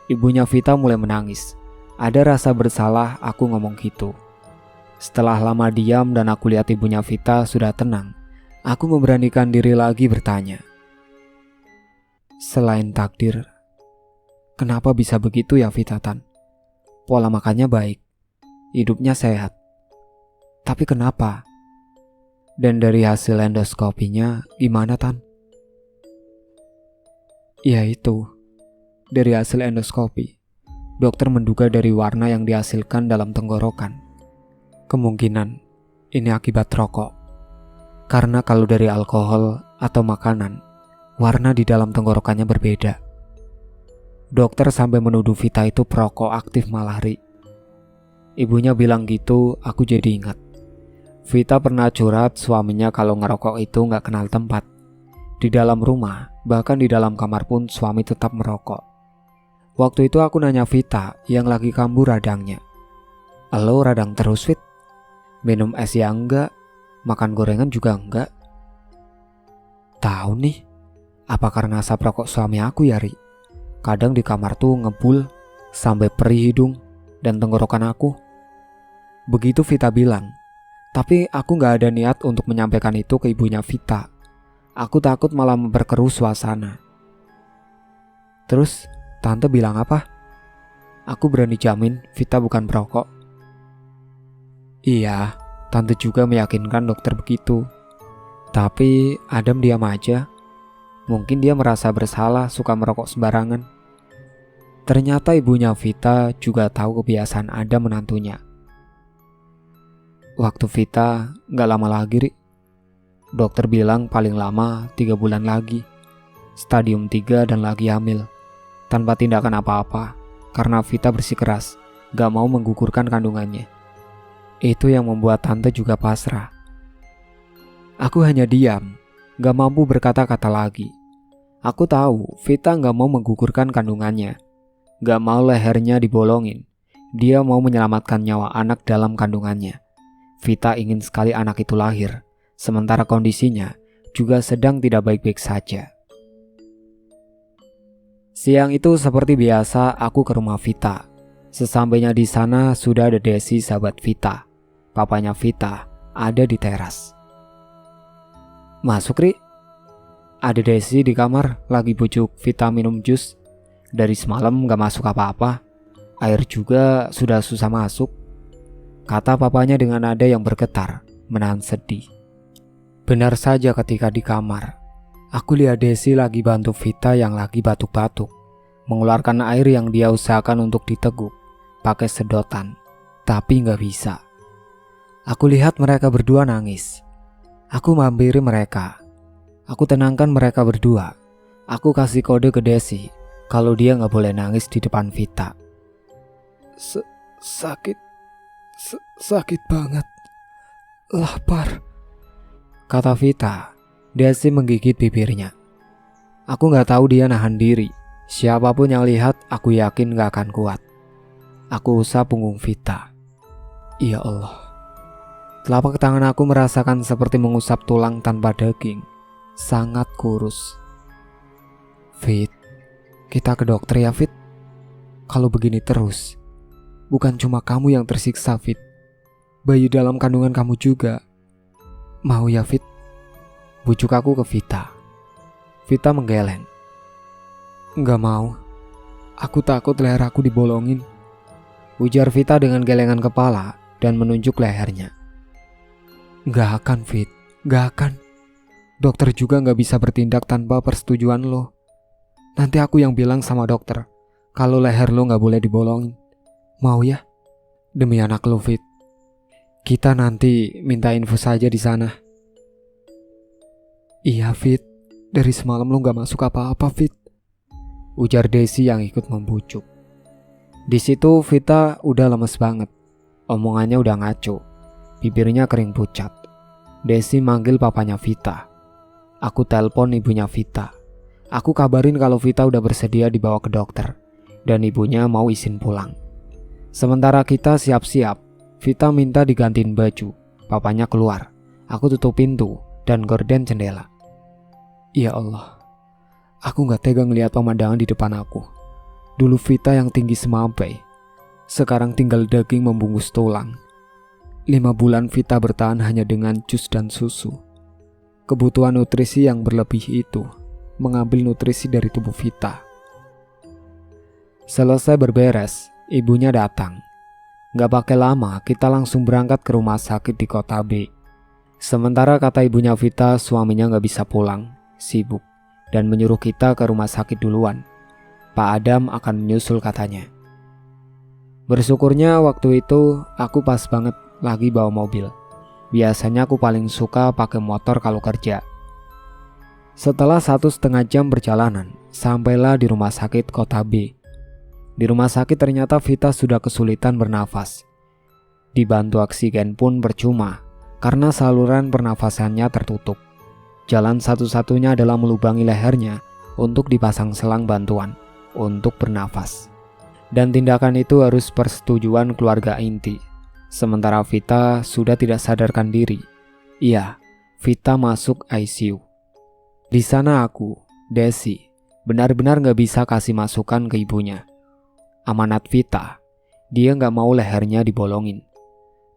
Ibunya Vita mulai menangis. Ada rasa bersalah aku ngomong gitu. Setelah lama diam dan aku lihat ibunya Vita sudah tenang, aku memberanikan diri lagi bertanya. Selain takdir, kenapa bisa begitu ya Vita Tan? Pola makannya baik, hidupnya sehat. Tapi kenapa? Dan dari hasil endoskopinya gimana Tan? Ya itu, dari hasil endoskopi, dokter menduga dari warna yang dihasilkan dalam tenggorokan. Kemungkinan ini akibat rokok. Karena kalau dari alkohol atau makanan, warna di dalam tenggorokannya berbeda. Dokter sampai menuduh Vita itu perokok aktif malah, Ri. Ibunya bilang gitu, aku jadi ingat. Vita pernah curhat suaminya kalau ngerokok itu gak kenal tempat. Di dalam rumah, bahkan di dalam kamar pun suami tetap merokok. Waktu itu aku nanya Vita yang lagi kambuh radangnya. Elo radang terus Fit? Minum es ya enggak, makan gorengan juga enggak. Tahu nih, apa karena asap rokok suami aku ya Ri? Kadang di kamar tuh ngebul sampai perih hidung dan tenggorokan aku. Begitu Vita bilang. Tapi aku gak ada niat untuk menyampaikan itu ke ibunya Vita. Aku takut malah memperkeruh suasana. Terus tante bilang apa? Aku berani jamin Vita bukan perokok. Iya, tante juga meyakinkan dokter begitu. Tapi Adam diam aja. Mungkin dia merasa bersalah suka merokok sembarangan. Ternyata ibunya Vita juga tahu kebiasaan Adam menantunya. Waktu Vita gak lama lagi, Ri. Dokter bilang paling lama 3 bulan lagi. Stadium 3 dan lagi hamil. Tanpa tindakan apa-apa. Karena Vita bersikeras gak mau menggugurkan kandungannya. Itu yang membuat tante juga pasrah. Aku hanya diam, gak mampu berkata-kata lagi. Aku tahu Vita gak mau menggugurkan kandungannya. Gak mau lehernya dibolongin. Dia mau menyelamatkan nyawa anak dalam kandungannya. Vita ingin sekali anak itu lahir, sementara kondisinya juga sedang tidak baik-baik saja. Siang itu seperti biasa aku ke rumah Vita. Sesampainya di sana sudah ada Desi sahabat Vita. Papanya Vita ada di teras. Masuk, Ri. Ada Desi di kamar lagi bujuk Vita minum jus. Dari semalam gak masuk apa-apa. Air juga sudah susah masuk. Kata papanya dengan nada yang bergetar, menahan sedih. Benar saja ketika di kamar, aku lihat Desi lagi bantu Vita yang lagi batuk-batuk. Mengeluarkan air yang dia usahakan untuk diteguk pakai sedotan, tapi gak bisa. Aku lihat mereka berdua nangis. Aku menghampiri mereka. Aku tenangkan mereka berdua. Aku kasih kode ke Desi kalau dia gak boleh nangis di depan Vita. Sakit banget. Lapar, kata Vita. Desi menggigit bibirnya. Aku gak tahu dia nahan diri. Siapapun yang lihat, aku yakin gak akan kuat. Aku usap punggung Vita. Ya Allah, Telapak tangan aku merasakan seperti mengusap tulang tanpa daging. Sangat kurus. Fit, kita ke dokter ya Fit. Kalau begini terus, bukan cuma kamu yang tersiksa Fit, bayi dalam kandungan kamu juga. Mau ya Fit? Bujuk aku ke Vita. Vita menggeleng. Enggak mau. Aku takut leher aku dibolongin. Ujar Vita dengan gelengan kepala dan menunjuk lehernya. Gak akan Fit, gak akan. Dokter juga gak bisa bertindak tanpa persetujuan lo. Nanti aku yang bilang sama dokter kalau leher lo gak boleh dibolongin. Mau ya? Demi anak lo Fit. Kita nanti minta infus saja di sana. Iya Fit, dari semalam lo gak masuk apa-apa Fit. Ujar Desi yang ikut membujuk. Di situ Vita udah lemes banget. Omongannya udah ngaco. Bibirnya kering pucat. Desi manggil papanya Vita. Aku telepon ibunya Vita. Aku kabarin kalau Vita udah bersedia dibawa ke dokter dan ibunya mau izin pulang. Sementara kita siap-siap, Vita minta digantiin baju. Papanya keluar. Aku tutup pintu dan gorden jendela. Ya Allah, aku gak tega ngeliat pemandangan di depan aku. Dulu Vita yang tinggi semampai, sekarang tinggal daging membungkus tulang. 5 bulan Vita bertahan hanya dengan jus dan susu. Kebutuhan nutrisi yang berlebih itu mengambil nutrisi dari tubuh Vita. Selesai berberes, ibunya datang. Gak pakai lama, kita langsung berangkat ke rumah sakit di kota B. Sementara kata ibunya Vita, suaminya gak bisa pulang, sibuk, dan menyuruh kita ke rumah sakit duluan. Pak Adam akan menyusul katanya. Bersyukurnya waktu itu aku pas banget lagi bawa mobil. Biasanya aku paling suka pakai motor kalau kerja. Setelah 1,5 jam perjalanan, sampailah di rumah sakit kota B. Di rumah sakit ternyata Vita sudah kesulitan bernafas. Dibantu oksigen pun percuma, karena saluran pernafasannya tertutup. Jalan satu-satunya adalah melubangi lehernya untuk dipasang selang bantuan untuk bernafas. Dan tindakan itu harus persetujuan keluarga inti. Sementara Vita sudah tidak sadarkan diri. Iya, Vita masuk ICU. Di sana aku, Desi, benar-benar gak bisa kasih masukan ke ibunya. Amanat Vita, dia gak mau lehernya dibolongin.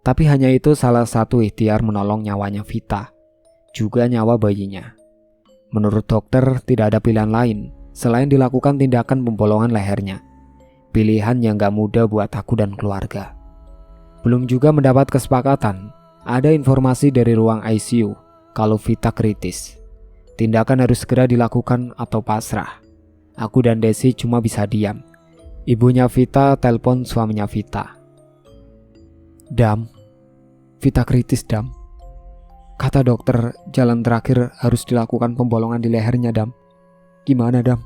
Tapi hanya itu salah satu ikhtiar menolong nyawanya Vita, juga nyawa bayinya. Menurut dokter tidak ada pilihan lain selain dilakukan tindakan pembolongan lehernya. Pilihan yang gak mudah buat aku dan keluarga. Belum juga mendapat kesepakatan, ada informasi dari ruang ICU kalau Vita kritis. Tindakan harus segera dilakukan atau pasrah. Aku dan Desi cuma bisa diam. Ibunya Vita telepon suaminya Vita. Dam, Vita kritis Dam. Kata dokter jalan terakhir harus dilakukan pembolongan di lehernya Dam. Gimana Dam?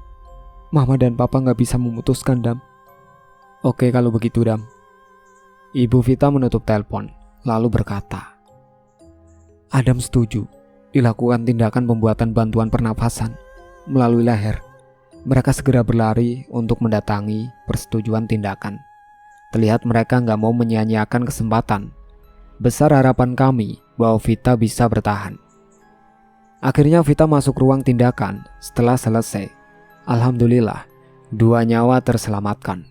Mama dan Papa gak bisa memutuskan Dam. Oke kalau begitu Dam. Ibu Vita menutup telepon, lalu berkata, Adam setuju dilakukan tindakan pembuatan bantuan pernafasan melalui leher. Mereka segera berlari untuk mendatangi persetujuan tindakan. Terlihat mereka gak mau menyia-nyiakan kesempatan. Besar harapan kami bahwa Vita bisa bertahan. Akhirnya Vita masuk ruang tindakan setelah selesai. Alhamdulillah, 2 nyawa terselamatkan.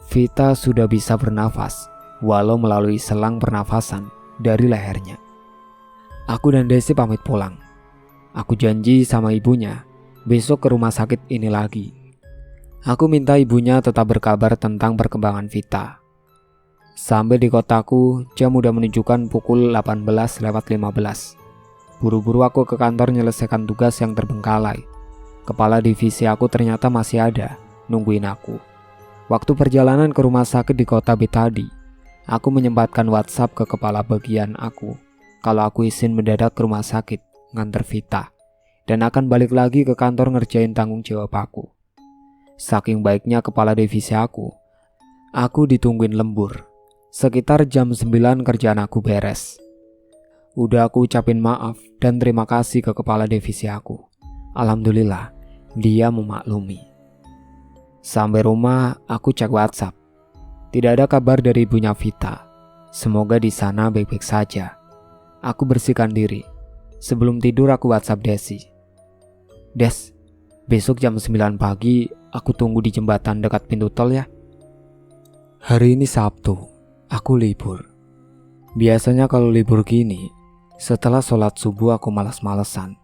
Vita sudah bisa bernafas walau melalui selang pernafasan dari lehernya. Aku dan Desi pamit pulang. Aku janji sama ibunya besok ke rumah sakit ini lagi. Aku minta ibunya tetap berkabar tentang perkembangan Vita. Sampai di kotaku, jam udah menunjukkan pukul 18:15. Buru-buru aku ke kantor menyelesaikan tugas yang terbengkalai. Kepala divisi aku ternyata masih ada, nungguin aku. Waktu perjalanan ke rumah sakit di kota B tadi, aku menyempatkan WhatsApp ke kepala bagian aku kalau aku izin mendadak ke rumah sakit nganter Vita dan akan balik lagi ke kantor ngerjain tanggung jawab aku. Saking baiknya kepala divisi aku ditungguin lembur. Sekitar jam 9 kerjaan aku beres. Udah aku ucapin maaf dan terima kasih ke kepala divisi aku. Alhamdulillah, dia memaklumi. Sampai rumah, aku cek WhatsApp. Tidak ada kabar dari ibunya Vita. Semoga di sana baik-baik saja. aku bersihkan diri. Sebelum tidur aku WhatsApp Desi. Des, besok jam 9 pagi aku tunggu di jembatan dekat pintu tol ya. Hari ini Sabtu, aku libur. Biasanya kalau libur gini, setelah sholat subuh aku malas-malesan.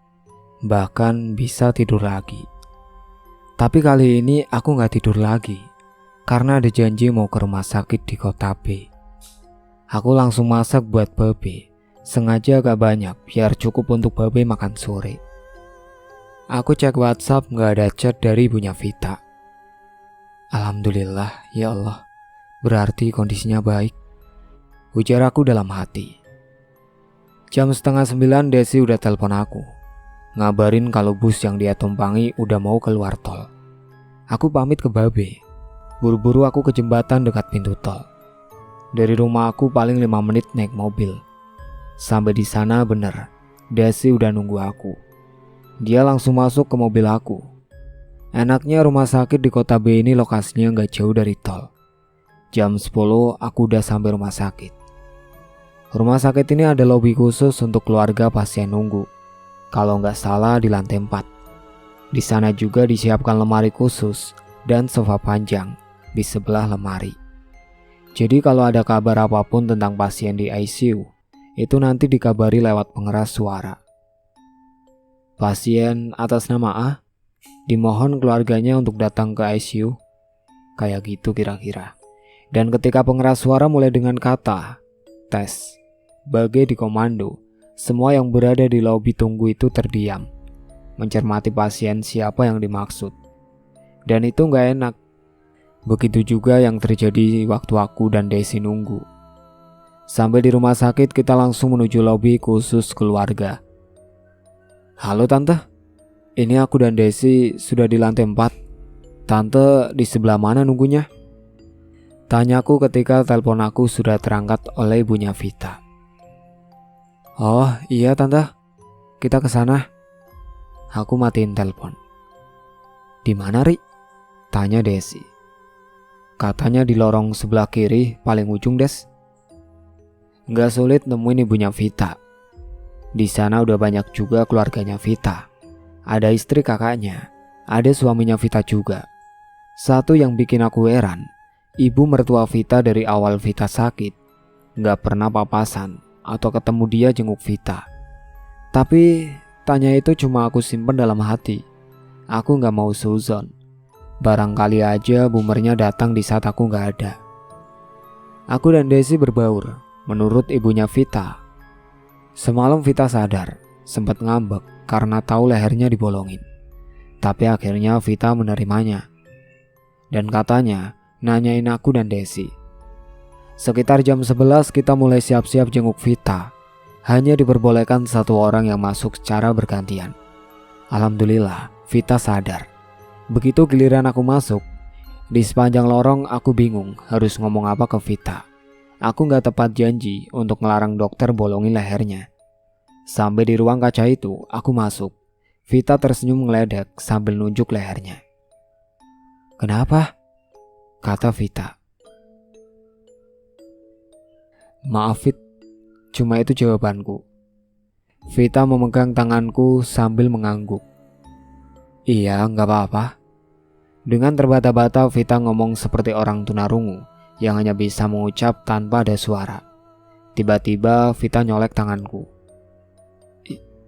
Bahkan bisa tidur lagi. Tapi kali ini aku gak tidur lagi. Karena ada janji mau ke rumah sakit di kota B. Aku langsung masak buat Babe. Sengaja agak banyak biar cukup untuk Babe makan sore. Aku cek WhatsApp gak ada chat dari ibunya Vita. Alhamdulillah ya Allah, berarti kondisinya baik, ujar aku dalam hati. Jam 8:30 Desi udah telepon aku, ngabarin kalau bus yang dia tumpangi udah mau keluar tol. Aku pamit ke Babe. Buru-buru aku ke jembatan dekat pintu tol. Dari rumah aku paling 5 menit naik mobil. Sampai di sana bener, Desi udah nunggu aku. Dia langsung masuk ke mobil aku. Enaknya rumah sakit di kota B ini lokasinya gak jauh dari tol. Jam 10 aku udah sampai rumah sakit. Rumah sakit ini ada lobi khusus untuk keluarga pasien nunggu. Kalau gak salah di lantai 4. Di sana juga disiapkan lemari khusus dan sofa panjang di sebelah lemari. Jadi kalau ada kabar apapun tentang pasien di ICU, itu nanti dikabari lewat pengeras suara. Pasien atas nama A, dimohon keluarganya untuk datang ke ICU. Kayak gitu kira-kira. Dan ketika pengeras suara mulai dengan kata tes, bagai di komando, semua yang berada di lobi tunggu itu terdiam, mencermati pasien siapa yang dimaksud. Dan itu gak enak. Begitu juga yang terjadi waktu aku dan Desi nunggu. Sampai di rumah sakit kita langsung menuju lobi khusus keluarga. Halo tante, ini aku dan Desi sudah di lantai 4. Tante di sebelah mana nunggunya? Tanyaku ketika telepon aku sudah terangkat oleh ibunya Vita. Oh iya tante, kita ke sana. Aku matiin telepon. Di mana Ri? Tanya Desi. Katanya di lorong sebelah kiri paling ujung Des. Gak sulit nemuin ibunya Vita. Di sana udah banyak juga keluarganya Vita. Ada istri kakaknya, ada suaminya Vita juga. Satu yang bikin aku heran, ibu mertua Vita dari awal Vita sakit gak pernah papasan atau ketemu dia jenguk Vita. Tapi tanya itu cuma aku simpen dalam hati. Aku gak mau suzon. Barangkali aja boomernya datang di saat aku gak ada. Aku dan Desi berbaur. Menurut ibunya Vita, semalam Vita sadar, sempat ngambek karena tahu lehernya dibolongin. Tapi akhirnya Vita menerimanya. Dan katanya nanyain aku dan Desi. Sekitar jam 11 kita mulai siap-siap jenguk Vita. Hanya diperbolehkan satu orang yang masuk secara bergantian. Alhamdulillah Vita sadar. Begitu giliran aku masuk, di sepanjang lorong aku bingung harus ngomong apa ke Vita. Aku gak tepat janji untuk ngelarang dokter bolongin lehernya. Sampai di ruang kaca itu, aku masuk. Vita tersenyum ngeledek sambil nunjuk lehernya. Kenapa? Kata Vita. Maaf Fit, cuma itu jawabanku. Vita memegang tanganku sambil mengangguk. Iya, gak apa-apa. Dengan terbata-bata Vita ngomong seperti orang tunarungu yang hanya bisa mengucap tanpa ada suara. Tiba-tiba Vita nyolek tanganku.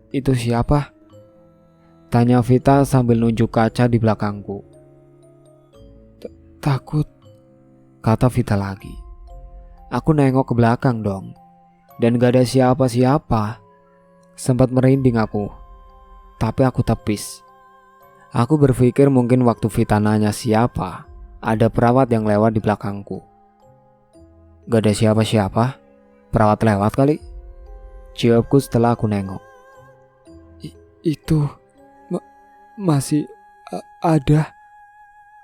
Itu siapa? Tanya Vita sambil nunjuk kaca di belakangku. Takut, kata Vita lagi. Aku nengok ke belakang dong, dan gak ada siapa-siapa. Sempat merinding aku, tapi aku tepis. Aku berpikir mungkin waktu Vita nanya siapa, ada perawat yang lewat di belakangku. Gak ada siapa-siapa, perawat lewat kali. Jawabku setelah aku nengok. Itu masih ada,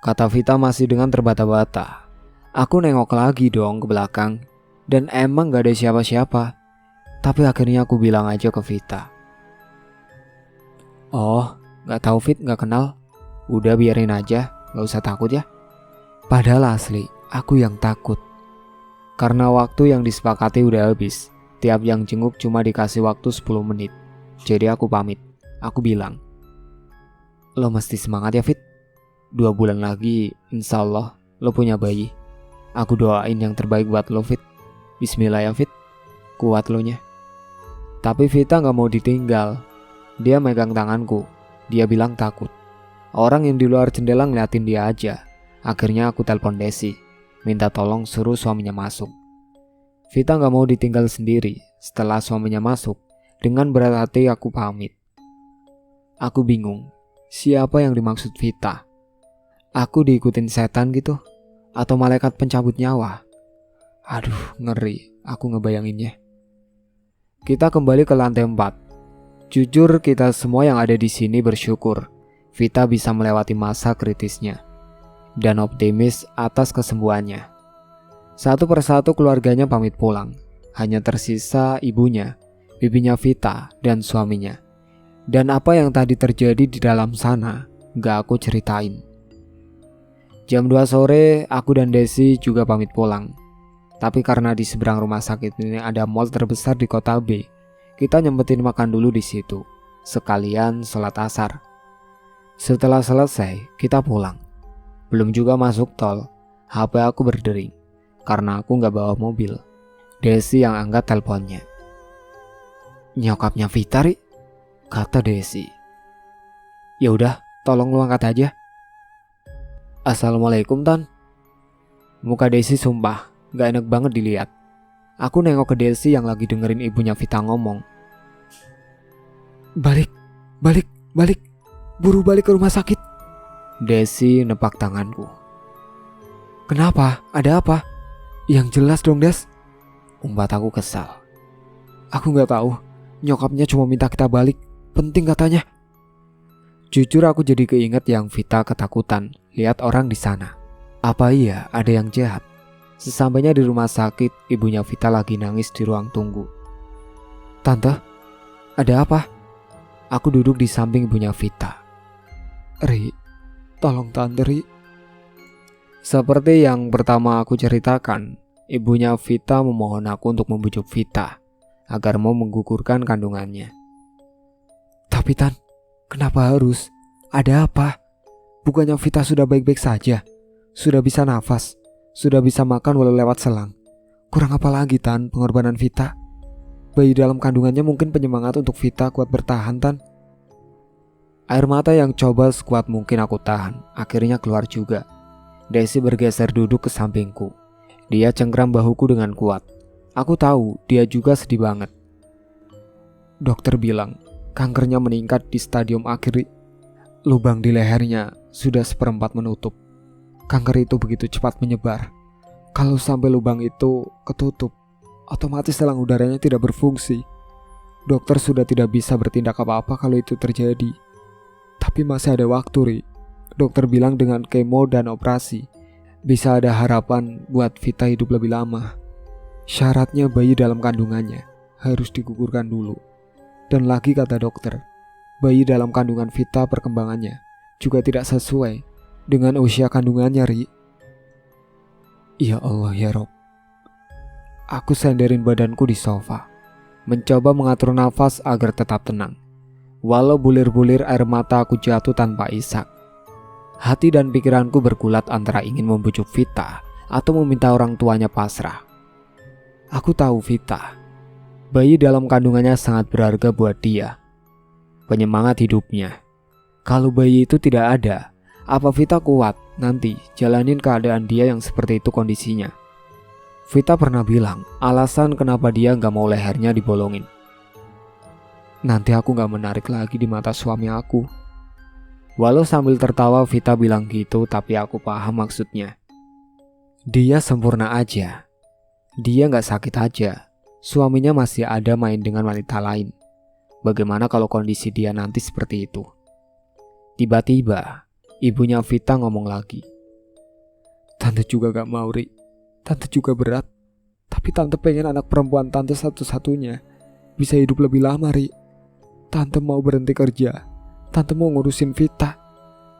kata Vita masih dengan terbata-bata. Aku nengok lagi dong ke belakang, dan emang gak ada siapa-siapa. Tapi akhirnya aku bilang aja ke Vita. Oh, gak tahu Fit, gak kenal. Udah biarin aja, gak usah takut ya. Padahal asli, aku yang takut. Karena waktu yang disepakati udah habis. Tiap yang jenguk cuma dikasih waktu 10 menit. Jadi aku pamit. Aku bilang, lo mesti semangat ya Fit. 2 bulan lagi insya Allah lo punya bayi. Aku doain yang terbaik buat lo Fit. Bismillah ya Fit. Kuat lo nya. Tapi Vita gak mau ditinggal. Dia megang tanganku. Dia bilang takut. Orang yang di luar jendela ngeliatin dia aja. Akhirnya aku telepon Desi. Minta tolong suruh suaminya masuk. Vita gak mau ditinggal sendiri. Setelah suaminya masuk, dengan berat hati aku pamit. Aku bingung, siapa yang dimaksud Vita? Aku diikutin setan gitu? Atau malaikat pencabut nyawa? Aduh, ngeri, aku ngebayanginnya. Kita kembali ke lantai 4. Jujur kita semua yang ada di sini bersyukur Vita bisa melewati masa kritisnya dan optimis atas kesembuhannya. Satu persatu keluarganya pamit pulang. Hanya tersisa ibunya, bibinya Vita, dan suaminya. Dan apa yang tadi terjadi di dalam sana gak aku ceritain. Jam 2 sore aku dan Desi juga pamit pulang. Tapi karena di seberang rumah sakit ini ada mall terbesar di kota B, kita nyempetin makan dulu di situ. Sekalian sholat asar. Setelah selesai, kita pulang. Belum juga masuk tol, HP aku berdering. Karena aku gak bawa mobil. Desi yang angkat teleponnya. Nyokapnya Vita, Ri, kata Desi. Ya udah, tolong lu angkat aja. Assalamualaikum Tan. Muka Desi sumpah gak enak banget dilihat. Aku nengok ke Desi yang lagi dengerin ibunya Vita ngomong. Balik. Buru balik ke rumah sakit. Desi nepak tanganku. Kenapa? Ada apa? Yang jelas dong Des. Umpat aku kesal. Aku gak tahu. Nyokapnya cuma minta kita balik. Penting katanya. Jujur aku jadi keinget yang Vita ketakutan lihat orang di sana. Apa iya ada yang jahat? Sesampainya di rumah sakit, ibunya Vita lagi nangis di ruang tunggu. Tante, ada apa? Aku duduk di samping ibunya Vita. Ri, tolong Tante Ri. Seperti yang pertama aku ceritakan, ibunya Vita memohon aku untuk membujuk Vita agar mau menggugurkan kandungannya. Tapi Tan, kenapa harus? Ada apa? Bukannya Vita sudah baik-baik saja? Sudah bisa nafas, sudah bisa makan walau lewat selang. Kurang apa lagi Tan pengorbanan Vita? Bayi dalam kandungannya mungkin penyemangat untuk Vita kuat bertahan Tan. Air mata yang coba sekuat mungkin aku tahan, akhirnya keluar juga. Desi bergeser duduk ke sampingku. Dia cengkram bahuku dengan kuat. Aku tahu dia juga sedih banget. Dokter bilang kankernya meningkat di stadium akhir. Lubang di lehernya sudah 1/4 menutup. Kanker itu begitu cepat menyebar. Kalau sampai lubang itu ketutup, otomatis selang udaranya tidak berfungsi. Dokter sudah tidak bisa bertindak apa-apa kalau itu terjadi. Tapi masih ada waktu, Ri. Dokter bilang dengan kemo dan operasi bisa ada harapan buat Vita hidup lebih lama. Syaratnya bayi dalam kandungannya harus digugurkan dulu. Dan lagi kata dokter, bayi dalam kandungan Vita perkembangannya juga tidak sesuai dengan usia kandungannya, Ri. Ya Allah ya Rob. Aku senderin badanku di sofa, mencoba mengatur nafas agar tetap tenang. Walau bulir-bulir air mata aku jatuh tanpa isak. Hati dan pikiranku bergulat antara ingin membujuk Vita atau meminta orang tuanya pasrah. Aku tahu Vita, bayi dalam kandungannya sangat berharga buat dia. Penyemangat hidupnya. Kalau bayi itu tidak ada, apa Vita kuat nanti jalanin keadaan dia yang seperti itu kondisinya? Vita pernah bilang alasan kenapa dia gak mau lehernya dibolongin. Nanti aku gak menarik lagi di mata suami aku. Walau sambil tertawa Vita bilang gitu, tapi aku paham maksudnya. Dia sempurna aja. Dia gak sakit aja. Suaminya masih ada main dengan wanita lain. Bagaimana kalau kondisi dia nanti seperti itu? Tiba-tiba ibunya Vita ngomong lagi. Tante juga gak mau, Ri. Tante juga berat. Tapi Tante pengen anak perempuan Tante satu-satunya bisa hidup lebih lama, Ri. Tante mau berhenti kerja. Tante mau ngurusin Vita.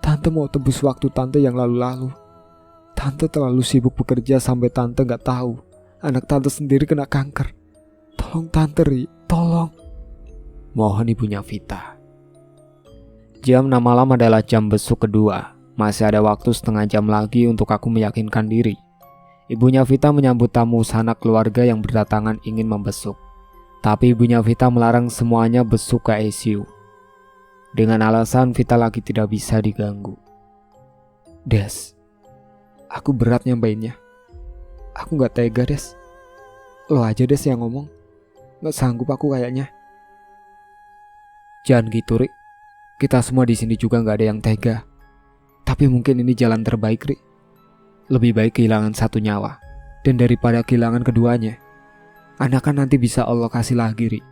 Tante mau tebus waktu Tante yang lalu-lalu. Tante terlalu sibuk bekerja sampai Tante gak tahu anak Tante sendiri kena kanker. Tolong Tante Ri, tolong. Mohon ibunya Vita. Jam 6 malam adalah jam besuk kedua. Masih ada waktu setengah jam lagi untuk aku meyakinkan diri. Ibunya Vita menyambut tamu sanak keluarga yang berdatangan ingin membesuk. Tapi ibunya Vita melarang semuanya besuk ke ICU. Dengan alasan Vita lagi tidak bisa diganggu. Des, aku berat nyampainnya. Aku gak tega, Des. Lo aja Des yang ngomong. Gak sanggup aku kayaknya. Jangan gitu, Rik. Kita semua di sini juga gak ada yang tega. Tapi mungkin ini jalan terbaik, Rik. Lebih baik kehilangan satu nyawa dan daripada kehilangan keduanya. Anak kan nanti bisa Allah kasih lagi, Rik.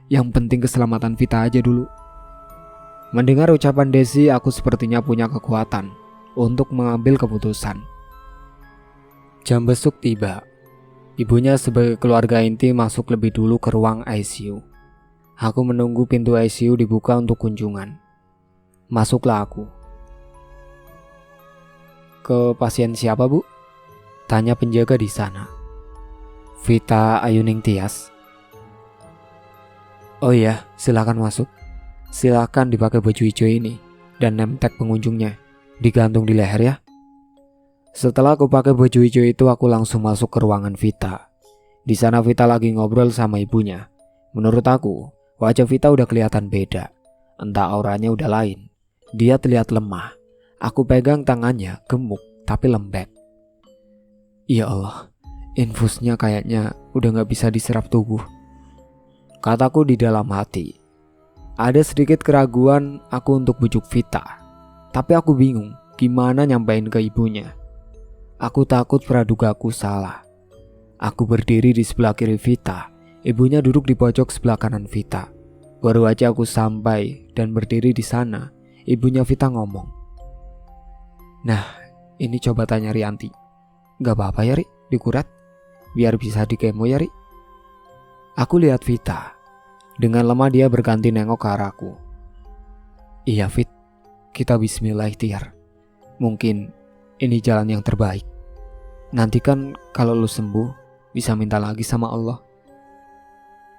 Yang penting keselamatan Vita aja dulu. Mendengar ucapan Desi, aku sepertinya punya kekuatan untuk mengambil keputusan. Jam besuk tiba. Ibunya sebagai keluarga inti masuk lebih dulu ke ruang ICU. Aku menunggu pintu ICU dibuka untuk kunjungan. Masuklah aku. Ke pasien siapa, Bu? Tanya penjaga di sana. Vita Ayuning Tias. Oh iya, silakan masuk. Silakan dipakai baju hijau ini dan name tag pengunjungnya digantung di leher ya. Setelah aku pakai baju hijau itu, aku langsung masuk ke ruangan Vita. Di sana Vita lagi ngobrol sama ibunya. Menurut aku, wajah Vita udah kelihatan beda. Entah auranya udah lain. Dia terlihat lemah. Aku pegang tangannya, gemuk tapi lembek. Ya Allah, infusnya kayaknya udah gak bisa diserap tubuh. Kataku di dalam hati. Ada sedikit keraguan aku untuk bujuk Vita. Tapi aku bingung gimana nyampein ke ibunya. Aku takut pradugaku salah. Aku berdiri di sebelah kiri Vita. Ibunya duduk di pojok sebelah kanan Vita. Baru aja aku sampai dan berdiri di sana, ibunya Vita ngomong. Nah, ini coba tanya Rianti. Gak apa-apa ya, Ri, dikurat? Biar bisa dikemo ya, Ri? Aku lihat Vita. Dengan lemah dia berganti nengok ke arahku. Iya, Fit. Kita bismillah ikhtiar. Mungkin ini jalan yang terbaik. Nanti kan kalau lu sembuh, bisa minta lagi sama Allah.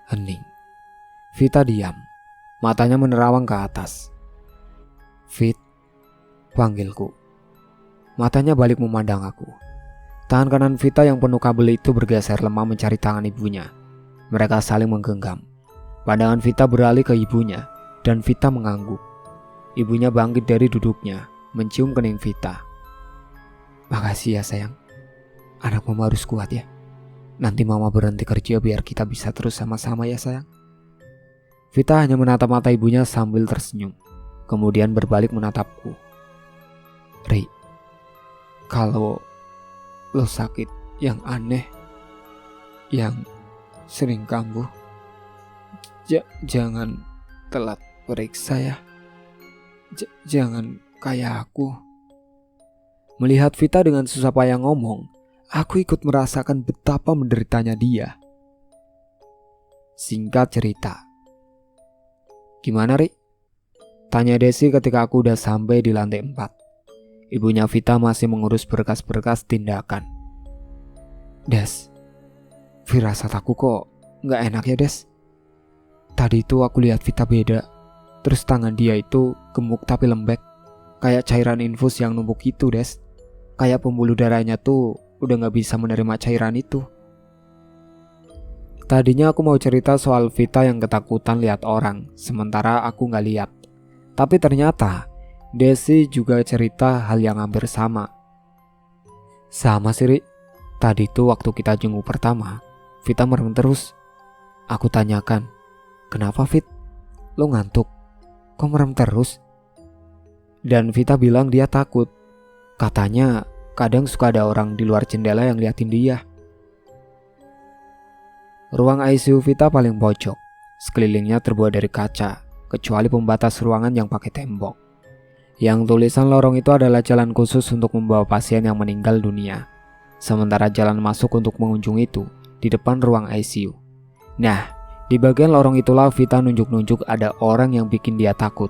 Hening. Vita diam. Matanya menerawang ke atas. Fit, panggilku. Matanya balik memandang aku. Tangan kanan Vita yang penuh kabel itu bergeser lemah mencari tangan ibunya. Mereka saling menggenggam. Pandangan Vita beralih ke ibunya dan Vita mengangguk. Ibunya bangkit dari duduknya, mencium kening Vita. Makasih ya sayang. Anak mama harus kuat ya. Nanti mama berhenti kerja biar kita bisa terus sama-sama ya sayang. Vita hanya menatap mata ibunya sambil tersenyum. Kemudian berbalik menatapku. Ri, kalau lo sakit yang aneh, yang sering kambuh, jangan telat periksa ya. Jangan kayak aku. Melihat Vita dengan susah payah ngomong, aku ikut merasakan betapa menderitanya dia. Singkat cerita. Gimana, Ri? Tanya Desi ketika aku udah sampai di lantai 4. Ibunya Vita masih mengurus berkas-berkas tindakan. Des, firasat aku kok gak enak ya, Des? Tadi itu aku lihat Vita beda. Terus tangan dia itu gemuk tapi lembek. Kayak cairan infus yang numpuk itu, Des. Kayak pembuluh darahnya tuh udah gak bisa menerima cairan itu. Tadinya aku mau cerita soal Vita yang ketakutan lihat orang, sementara aku gak lihat. Tapi ternyata Desi juga cerita hal yang hampir sama. Sama sih, Ri. Tadi tuh waktu kita jenguk pertama, Vita merem terus. Aku tanyakan, kenapa Fit? Lo ngantuk? Kok merem terus? Dan Vita bilang dia takut. Katanya kadang suka ada orang di luar jendela yang liatin dia. Ruang ICU Vita paling pojok. Sekelilingnya terbuat dari kaca, kecuali pembatas ruangan yang pakai tembok. Yang tulisan lorong itu adalah jalan khusus untuk membawa pasien yang meninggal dunia. Sementara jalan masuk untuk mengunjung itu di depan ruang ICU. Nah, di bagian lorong itulah Vita nunjuk-nunjuk ada orang yang bikin dia takut.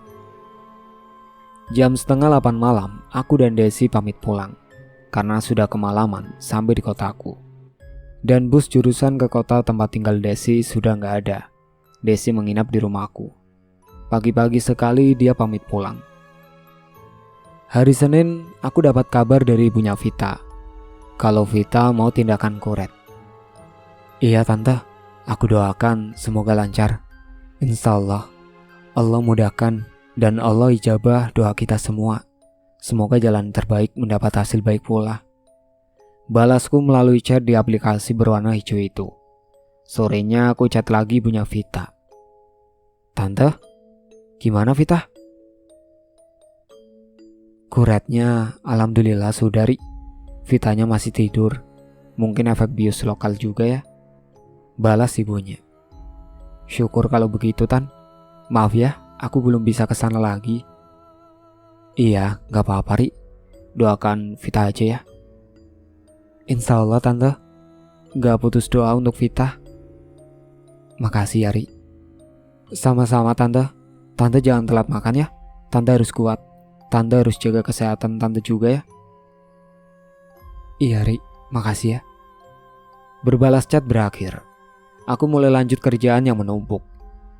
Jam 7:30 malam, aku dan Desi pamit pulang. Karena sudah kemalaman sampai di kotaku. Dan bus jurusan ke kota tempat tinggal Desi sudah nggak ada. Desi menginap di rumahku. Pagi-pagi sekali dia pamit pulang. Hari Senin, aku dapat kabar dari ibunya Vita. Kalau Vita mau tindakan kuret. Iya tante, aku doakan semoga lancar. Insya Allah mudahkan dan Allah ijabah doa kita semua. Semoga jalan terbaik mendapat hasil baik pula. Balasku melalui chat di aplikasi berwarna hijau itu. Sorenya aku chat lagi punya Vita. Tante, gimana Vita? Kuretnya alhamdulillah saudari. Vitanya masih tidur. Mungkin efek bius lokal juga ya. Balas ibunya. Syukur kalau begitu Tan. Maaf ya, aku belum bisa kesana lagi. Iya, gak apa-apa Ri. Doakan Vita aja ya. Insya Allah tante. Gak putus doa untuk Vita. Makasih ya Ri. Sama-sama tante. Tante jangan telat makan ya. Tante harus kuat. Tante harus jaga kesehatan tante juga ya. Iya Ri, makasih ya. Berbalas chat berakhir. Aku mulai lanjut kerjaan yang menumpuk.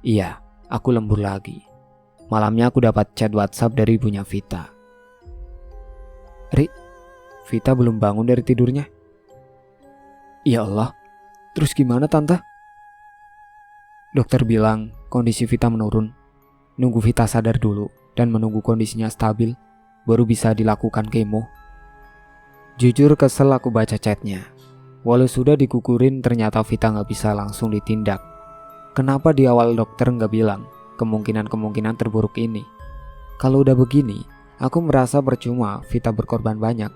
Iya, aku lembur lagi. Malamnya aku dapat chat WhatsApp dari ibunya Vita. Ri, Vita belum bangun dari tidurnya. Ya Allah, terus gimana tante? Dokter bilang kondisi Vita menurun. Nunggu Vita sadar dulu dan menunggu kondisinya stabil, baru bisa dilakukan kemo. Jujur kesel aku baca chatnya. Walau sudah dikukurin ternyata Vita gak bisa langsung ditindak. Kenapa di awal dokter gak bilang kemungkinan-kemungkinan terburuk ini? Kalau udah begini, aku merasa percuma Vita berkorban banyak.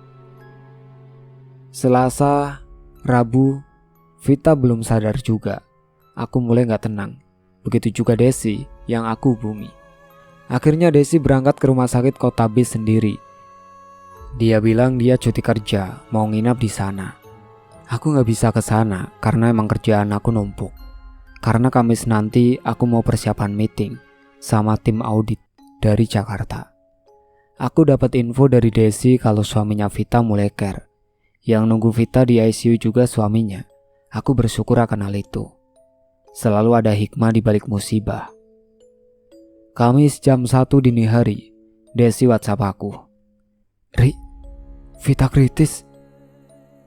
Selasa, Rabu, Vita belum sadar juga. Aku mulai gak tenang. Begitu juga Desi yang aku hubungi. Akhirnya Desi berangkat ke rumah sakit Kota B sendiri. Dia bilang dia cuti kerja, mau nginap di sana. Aku gak bisa ke sana karena emang kerjaan aku numpuk. Karena Kamis nanti aku mau persiapan meeting sama tim audit dari Jakarta. Aku dapat info dari Desi kalau suaminya Vita mulai care. Yang nunggu Vita di ICU juga suaminya. Aku bersyukur akan hal itu. Selalu ada hikmah di balik musibah. Kamis jam 1 dini hari, Desi WhatsApp aku. Ri, Vita kritis.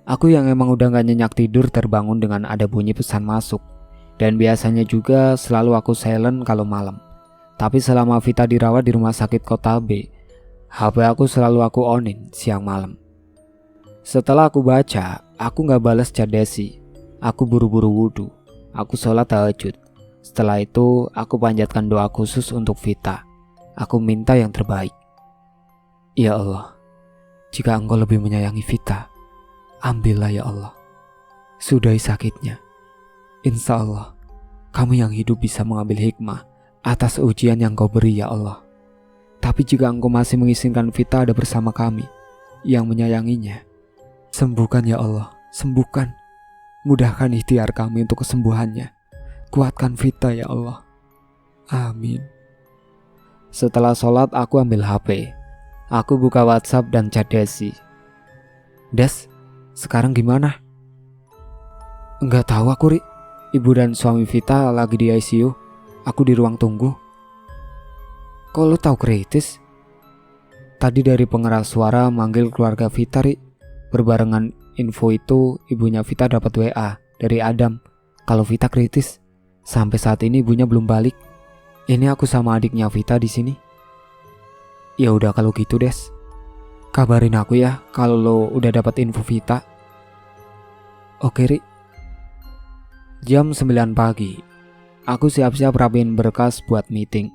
Aku yang emang udah gak nyenyak tidur terbangun dengan ada bunyi pesan masuk. Dan biasanya juga selalu aku silent kalau malam. Tapi selama Vita dirawat di rumah sakit Kota B, HP aku selalu aku onin siang malam. Setelah aku baca, aku gak balas chat Desi. Aku buru-buru wudhu. Aku sholat tahajud. Setelah itu, aku panjatkan doa khusus untuk Vita. Aku minta yang terbaik. Ya Allah, jika Engkau lebih menyayangi Vita, ambillah ya Allah. Sudahi sakitnya. Insya Allah, kamu yang hidup bisa mengambil hikmah atas ujian yang Kau beri ya Allah. Tapi jika Engkau masih mengizinkan Vita ada bersama kami, yang menyayanginya, sembuhkan ya Allah, sembuhkan. Mudahkan ikhtiar kami untuk kesembuhannya. Kuatkan Vita ya Allah. Amin. Setelah sholat aku ambil HP. Aku buka WhatsApp dan chat Desi. Des, sekarang gimana? Enggak tahu aku Ri. Ibu dan suami Vita lagi di ICU. Aku di ruang tunggu. Kok lu tahu kritis? Tadi dari pengeras suara manggil keluarga Vita Ri. Berbarengan info itu ibunya Vita dapat WA dari Adam kalau Vita kritis. Sampai saat ini ibunya belum balik. Ini aku sama adiknya Vita di sini. Ya udah kalau gitu Des. Kabarin aku ya kalau lo udah dapat info Vita. Oke Ri. Jam 9 pagi. Aku siap-siap rapiin berkas buat meeting.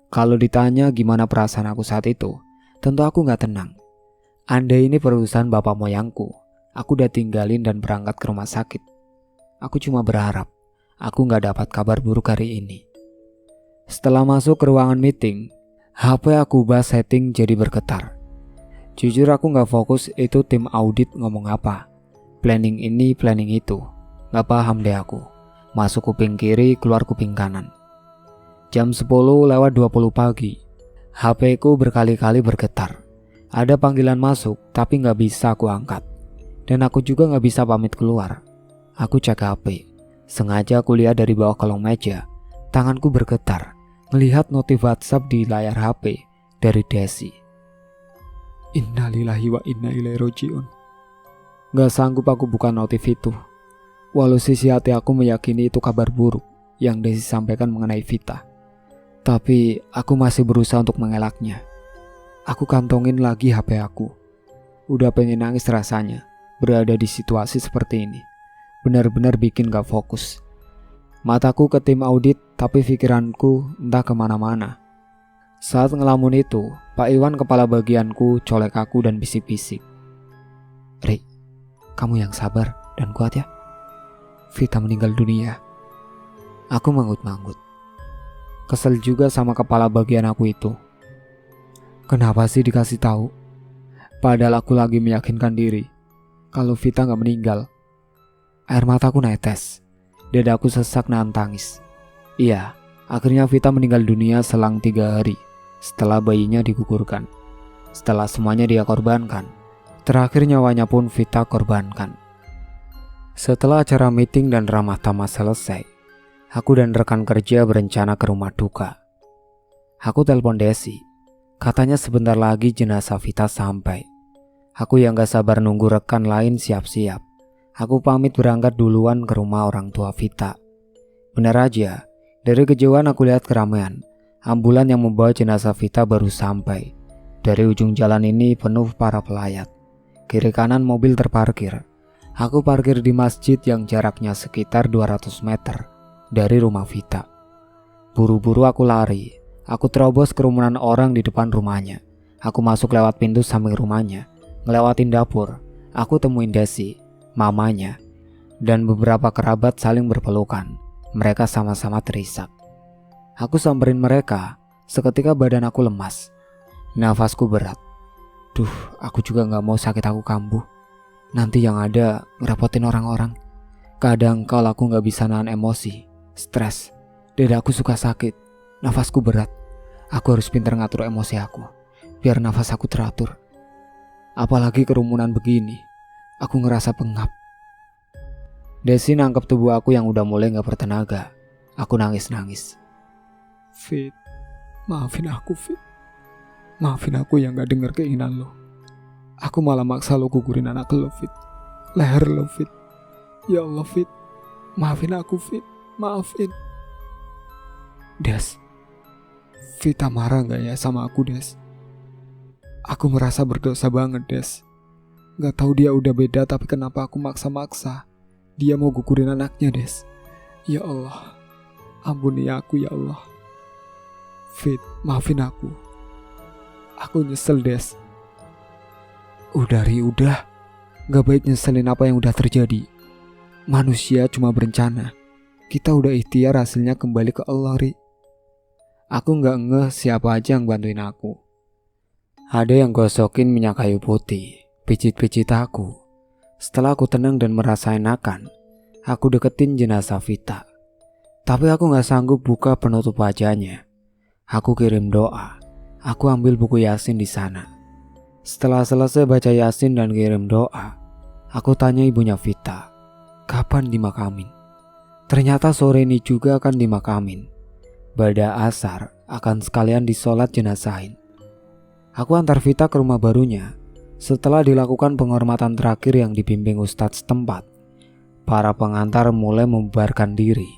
Kalau ditanya gimana perasaan aku saat itu, tentu aku gak tenang. Andai ini perusahaan bapak moyangku, aku udah tinggalin dan berangkat ke rumah sakit. Aku cuma berharap aku gak dapat kabar buruk hari ini. Setelah masuk ke ruangan meeting, HP aku ubah setting jadi bergetar. Jujur aku gak fokus itu tim audit ngomong apa. Planning ini, planning itu. Gak paham deh aku. Masuk kuping kiri, keluar kuping kanan. Jam 10:20 pagi, HP ku berkali-kali bergetar. Ada panggilan masuk tapi gak bisa aku angkat. Dan aku juga gak bisa pamit keluar. Aku cek HP. Sengaja aku lihat dari bawah kolong meja. Tanganku bergetar melihat notif WhatsApp di layar HP dari Desi. Innalillahi wa inna ilaihi rajiun. Gak sanggup aku buka notif itu. Walau sisi hati aku meyakini itu kabar buruk yang Desi sampaikan mengenai Vita. Tapi aku masih berusaha untuk mengelaknya. Aku kantongin lagi HP aku. Udah pengen nangis rasanya berada di situasi seperti ini. Benar-benar bikin gak fokus. Mataku ke tim audit, tapi pikiranku entah kemana-mana. Saat ngelamun itu, Pak Iwan kepala bagianku colek aku dan bisik-bisik. Ri, kamu yang sabar dan kuat ya. Vita meninggal dunia. Aku manggut-manggut. Kesel juga sama kepala bagian aku itu. Kenapa sih dikasih tahu? Padahal aku lagi meyakinkan diri kalau Vita gak meninggal. Air mataku netes. Dadaku sesak nahan tangis. Iya, akhirnya Vita meninggal dunia selang 3 hari setelah bayinya digugurkan. Setelah semuanya dia korbankan, terakhir nyawanya pun Vita korbankan. Setelah acara meeting dan ramah tamah selesai, aku dan rekan kerja berencana ke rumah duka. Aku telepon Desi. Katanya sebentar lagi jenazah Vita sampai. Aku yang gak sabar nunggu rekan lain siap-siap. Aku pamit berangkat duluan ke rumah orang tua Vita. Benar aja, dari kejauhan aku lihat keramaian. Ambulan yang membawa jenazah Vita baru sampai. Dari ujung jalan ini penuh para pelayat. Kiri kanan mobil terparkir. Aku parkir di masjid yang jaraknya sekitar 200 meter dari rumah Vita. Buru-buru aku lari. Aku terobos kerumunan orang di depan rumahnya. Aku masuk lewat pintu samping rumahnya. Ngelewatin dapur. Aku temuin Desi, mamanya, dan beberapa kerabat saling berpelukan. Mereka sama-sama terisak. Aku samperin mereka. Seketika badan aku lemas. Nafasku berat. Duh, aku juga gak mau sakit aku kambuh. Nanti yang ada ngerepotin orang-orang. Kadang kalau aku gak bisa nahan emosi, stres, dadaku suka sakit, nafasku berat. Aku harus pintar ngatur emosi aku, biar nafas aku teratur. Apalagi kerumunan begini, aku ngerasa pengap. Desi nangkep tubuh aku yang udah mulai gak bertenaga. Aku nangis-nangis. Fit, maafin aku Fit. Maafin aku yang gak denger keinginan lo. Aku malah maksa lo gugurin anak lo Fit. Leher lo Fit. Ya Allah Fit, maafin aku Fit, maafin. Des, Vita marah gak ya sama aku Des? Aku merasa berdosa banget Des. Gak tahu dia udah beda tapi kenapa aku maksa-maksa dia mau gugurin anaknya Des. Ya Allah, ampuni aku ya Allah. Fit, maafin aku. Aku nyesel Des. Udah Ri, udah. Gak baik nyeselin apa yang udah terjadi. Manusia cuma berencana. Kita udah ikhtiar, hasilnya kembali ke Allah Ri. Aku gak ngeh siapa aja yang bantuin aku. Ada yang gosokin minyak kayu putih, pijit-pijit aku. Setelah aku tenang dan merasa enakan, aku deketin jenazah Vita. Tapi aku gak sanggup buka penutup wajahnya. Aku kirim doa. Aku ambil buku Yasin di sana. Setelah selesai baca Yasin dan kirim doa, aku tanya ibunya Vita, kapan dimakamin? Ternyata sore ini juga akan dimakamin. Ba'da asar akan sekalian disolat jenazahin. Aku antar Vita ke rumah barunya. Setelah dilakukan penghormatan terakhir yang dibimbing ustadz setempat, para pengantar mulai membubarkan diri.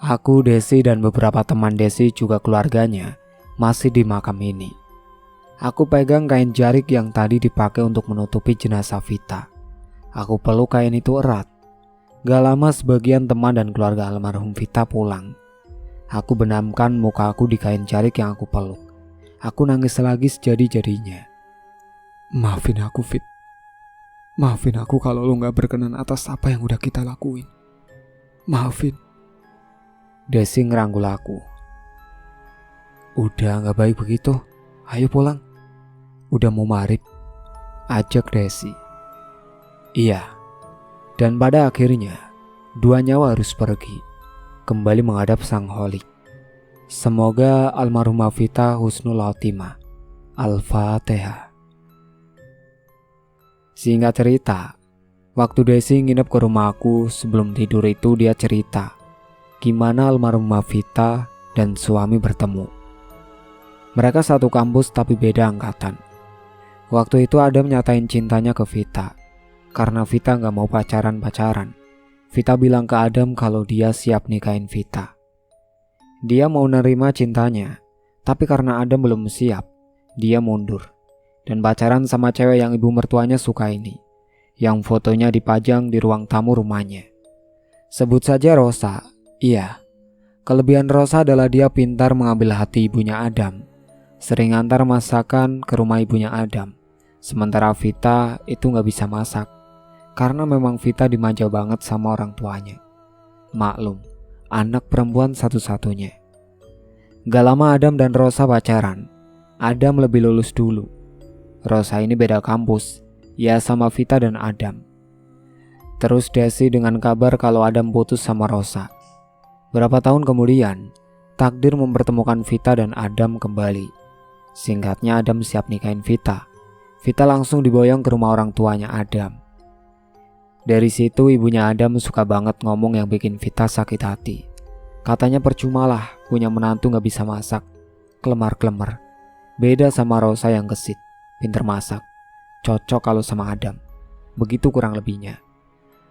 Aku, Desi, dan beberapa teman Desi juga keluarganya masih di makam ini. Aku pegang kain jarik yang tadi dipakai untuk menutupi jenazah Vita. Aku peluk kain itu erat. Gak lama sebagian teman dan keluarga almarhum Vita pulang. Aku benamkan muka aku di kain jarik yang aku peluk. Aku nangis lagi sejadi-jadinya. Maafin aku Fit. Maafin aku kalau lo gak berkenan atas apa yang udah kita lakuin. Maafin. Desi ngerangkul aku. Udah gak baik begitu. Ayo pulang. Udah mau maghrib. Ajak Desi. Iya. Dan pada akhirnya dua nyawa harus pergi, kembali menghadap Sang Holik. Semoga almarhumah Vita husnul khotimah. Al-Fatihah. Singkat cerita, Waktu Desi nginep ke rumahku, sebelum tidur itu dia cerita gimana almarhumah Vita dan suami bertemu. Mereka satu kampus tapi beda angkatan. Waktu itu Adam nyatain cintanya ke Vita. Karena Vita gak mau pacaran-pacaran, Vita bilang ke Adam kalau dia siap nikahin Vita. Dia mau nerima cintanya, tapi karena Adam belum siap, dia mundur dan pacaran sama cewek yang ibu mertuanya suka ini, yang fotonya dipajang di ruang tamu rumahnya. Sebut saja Rosa. Iya, kelebihan Rosa adalah dia pintar mengambil hati ibunya Adam. Sering antar masakan ke rumah ibunya Adam. Sementara Vita itu gak bisa masak, karena memang Vita dimanja banget sama orang tuanya. Maklum, anak perempuan satu-satunya. Gak lama Adam dan Rosa pacaran. Adam lebih lulus dulu. Rosa ini beda kampus, ya sama Vita dan Adam. Terus Desi dengan kabar kalau Adam putus sama Rosa. Berapa tahun kemudian, takdir mempertemukan Vita dan Adam kembali. Singkatnya Adam siap nikahin Vita. Vita langsung diboyong ke rumah orang tuanya Adam. Dari situ ibunya Adam suka banget ngomong yang bikin Vita sakit hati. Katanya percumalah punya menantu gak bisa masak, kelemar-kelemar. Beda sama Rosa yang gesit, pinter masak, cocok kalau sama Adam. Begitu kurang lebihnya.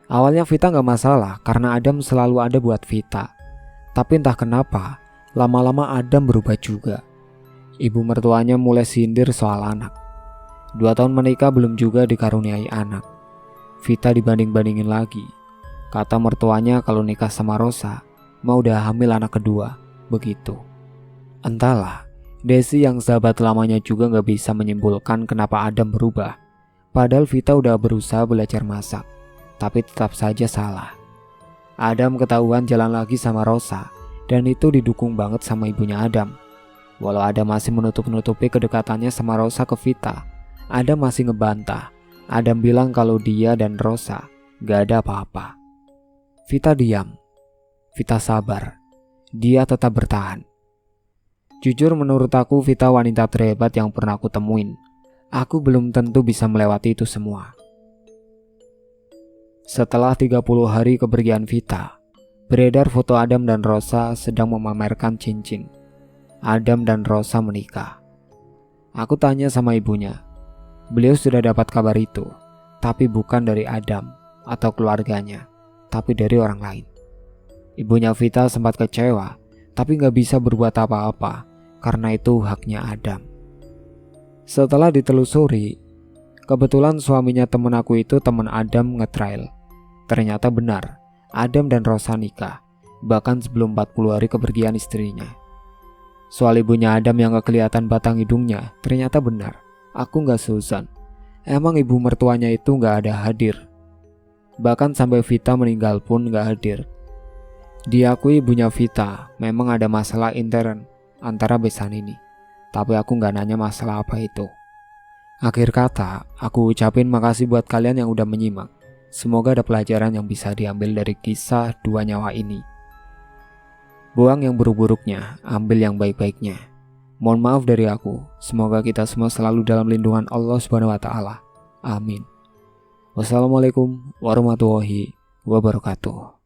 Awalnya Vita gak masalah karena Adam selalu ada buat Vita. Tapi entah kenapa, lama-lama Adam berubah juga. Ibu mertuanya mulai sindir soal anak. 2 tahun menikah belum juga dikaruniai anak. Vita dibanding-bandingin lagi. Kata mertuanya kalau nikah sama Rosa, mau udah hamil anak kedua, begitu. Entahlah, Desi yang sahabat lamanya juga gak bisa menyimpulkan kenapa Adam berubah. Padahal Vita udah berusaha belajar masak, tapi tetap saja salah. Adam ketahuan jalan lagi sama Rosa, dan itu didukung banget sama ibunya Adam. Walau Adam masih menutup-nutupi kedekatannya sama Rosa ke Vita, Adam masih ngebantah. Adam bilang kalau dia dan Rosa gak ada apa-apa. Vita diam. Vita sabar. Dia tetap bertahan. Jujur menurut aku Vita wanita terhebat yang pernah aku temuin. Aku belum tentu bisa melewati itu semua. Setelah 30 hari kepergian Vita, beredar foto Adam dan Rosa sedang memamerkan cincin. Adam dan Rosa menikah. Aku tanya sama ibunya. Beliau sudah dapat kabar itu, tapi bukan dari Adam atau keluarganya, tapi dari orang lain. Ibunya Vita sempat kecewa, tapi gak bisa berbuat apa-apa karena itu haknya Adam. Setelah ditelusuri, kebetulan suaminya temen aku itu temen Adam ngetrail. Ternyata benar, Adam dan Rosa nikah, bahkan sebelum 40 hari kepergian istrinya. Soal ibunya Adam yang gak kelihatan batang hidungnya, ternyata benar. Aku gak seuzon. Emang ibu mertuanya itu gak ada hadir. Bahkan sampai Vita meninggal pun gak hadir. Diakui ibunya Vita memang ada masalah intern antara besan ini, tapi aku gak nanya masalah apa itu. Akhir kata, aku ucapin makasih buat kalian yang udah menyimak. Semoga ada pelajaran yang bisa diambil dari kisah 2 nyawa ini. Buang yang buruk-buruknya, ambil yang baik-baiknya. Mohon maaf dari aku. Semoga kita semua selalu dalam lindungan Allah Subhanahu wa taala. Amin. Wassalamualaikum warahmatullahi wabarakatuh.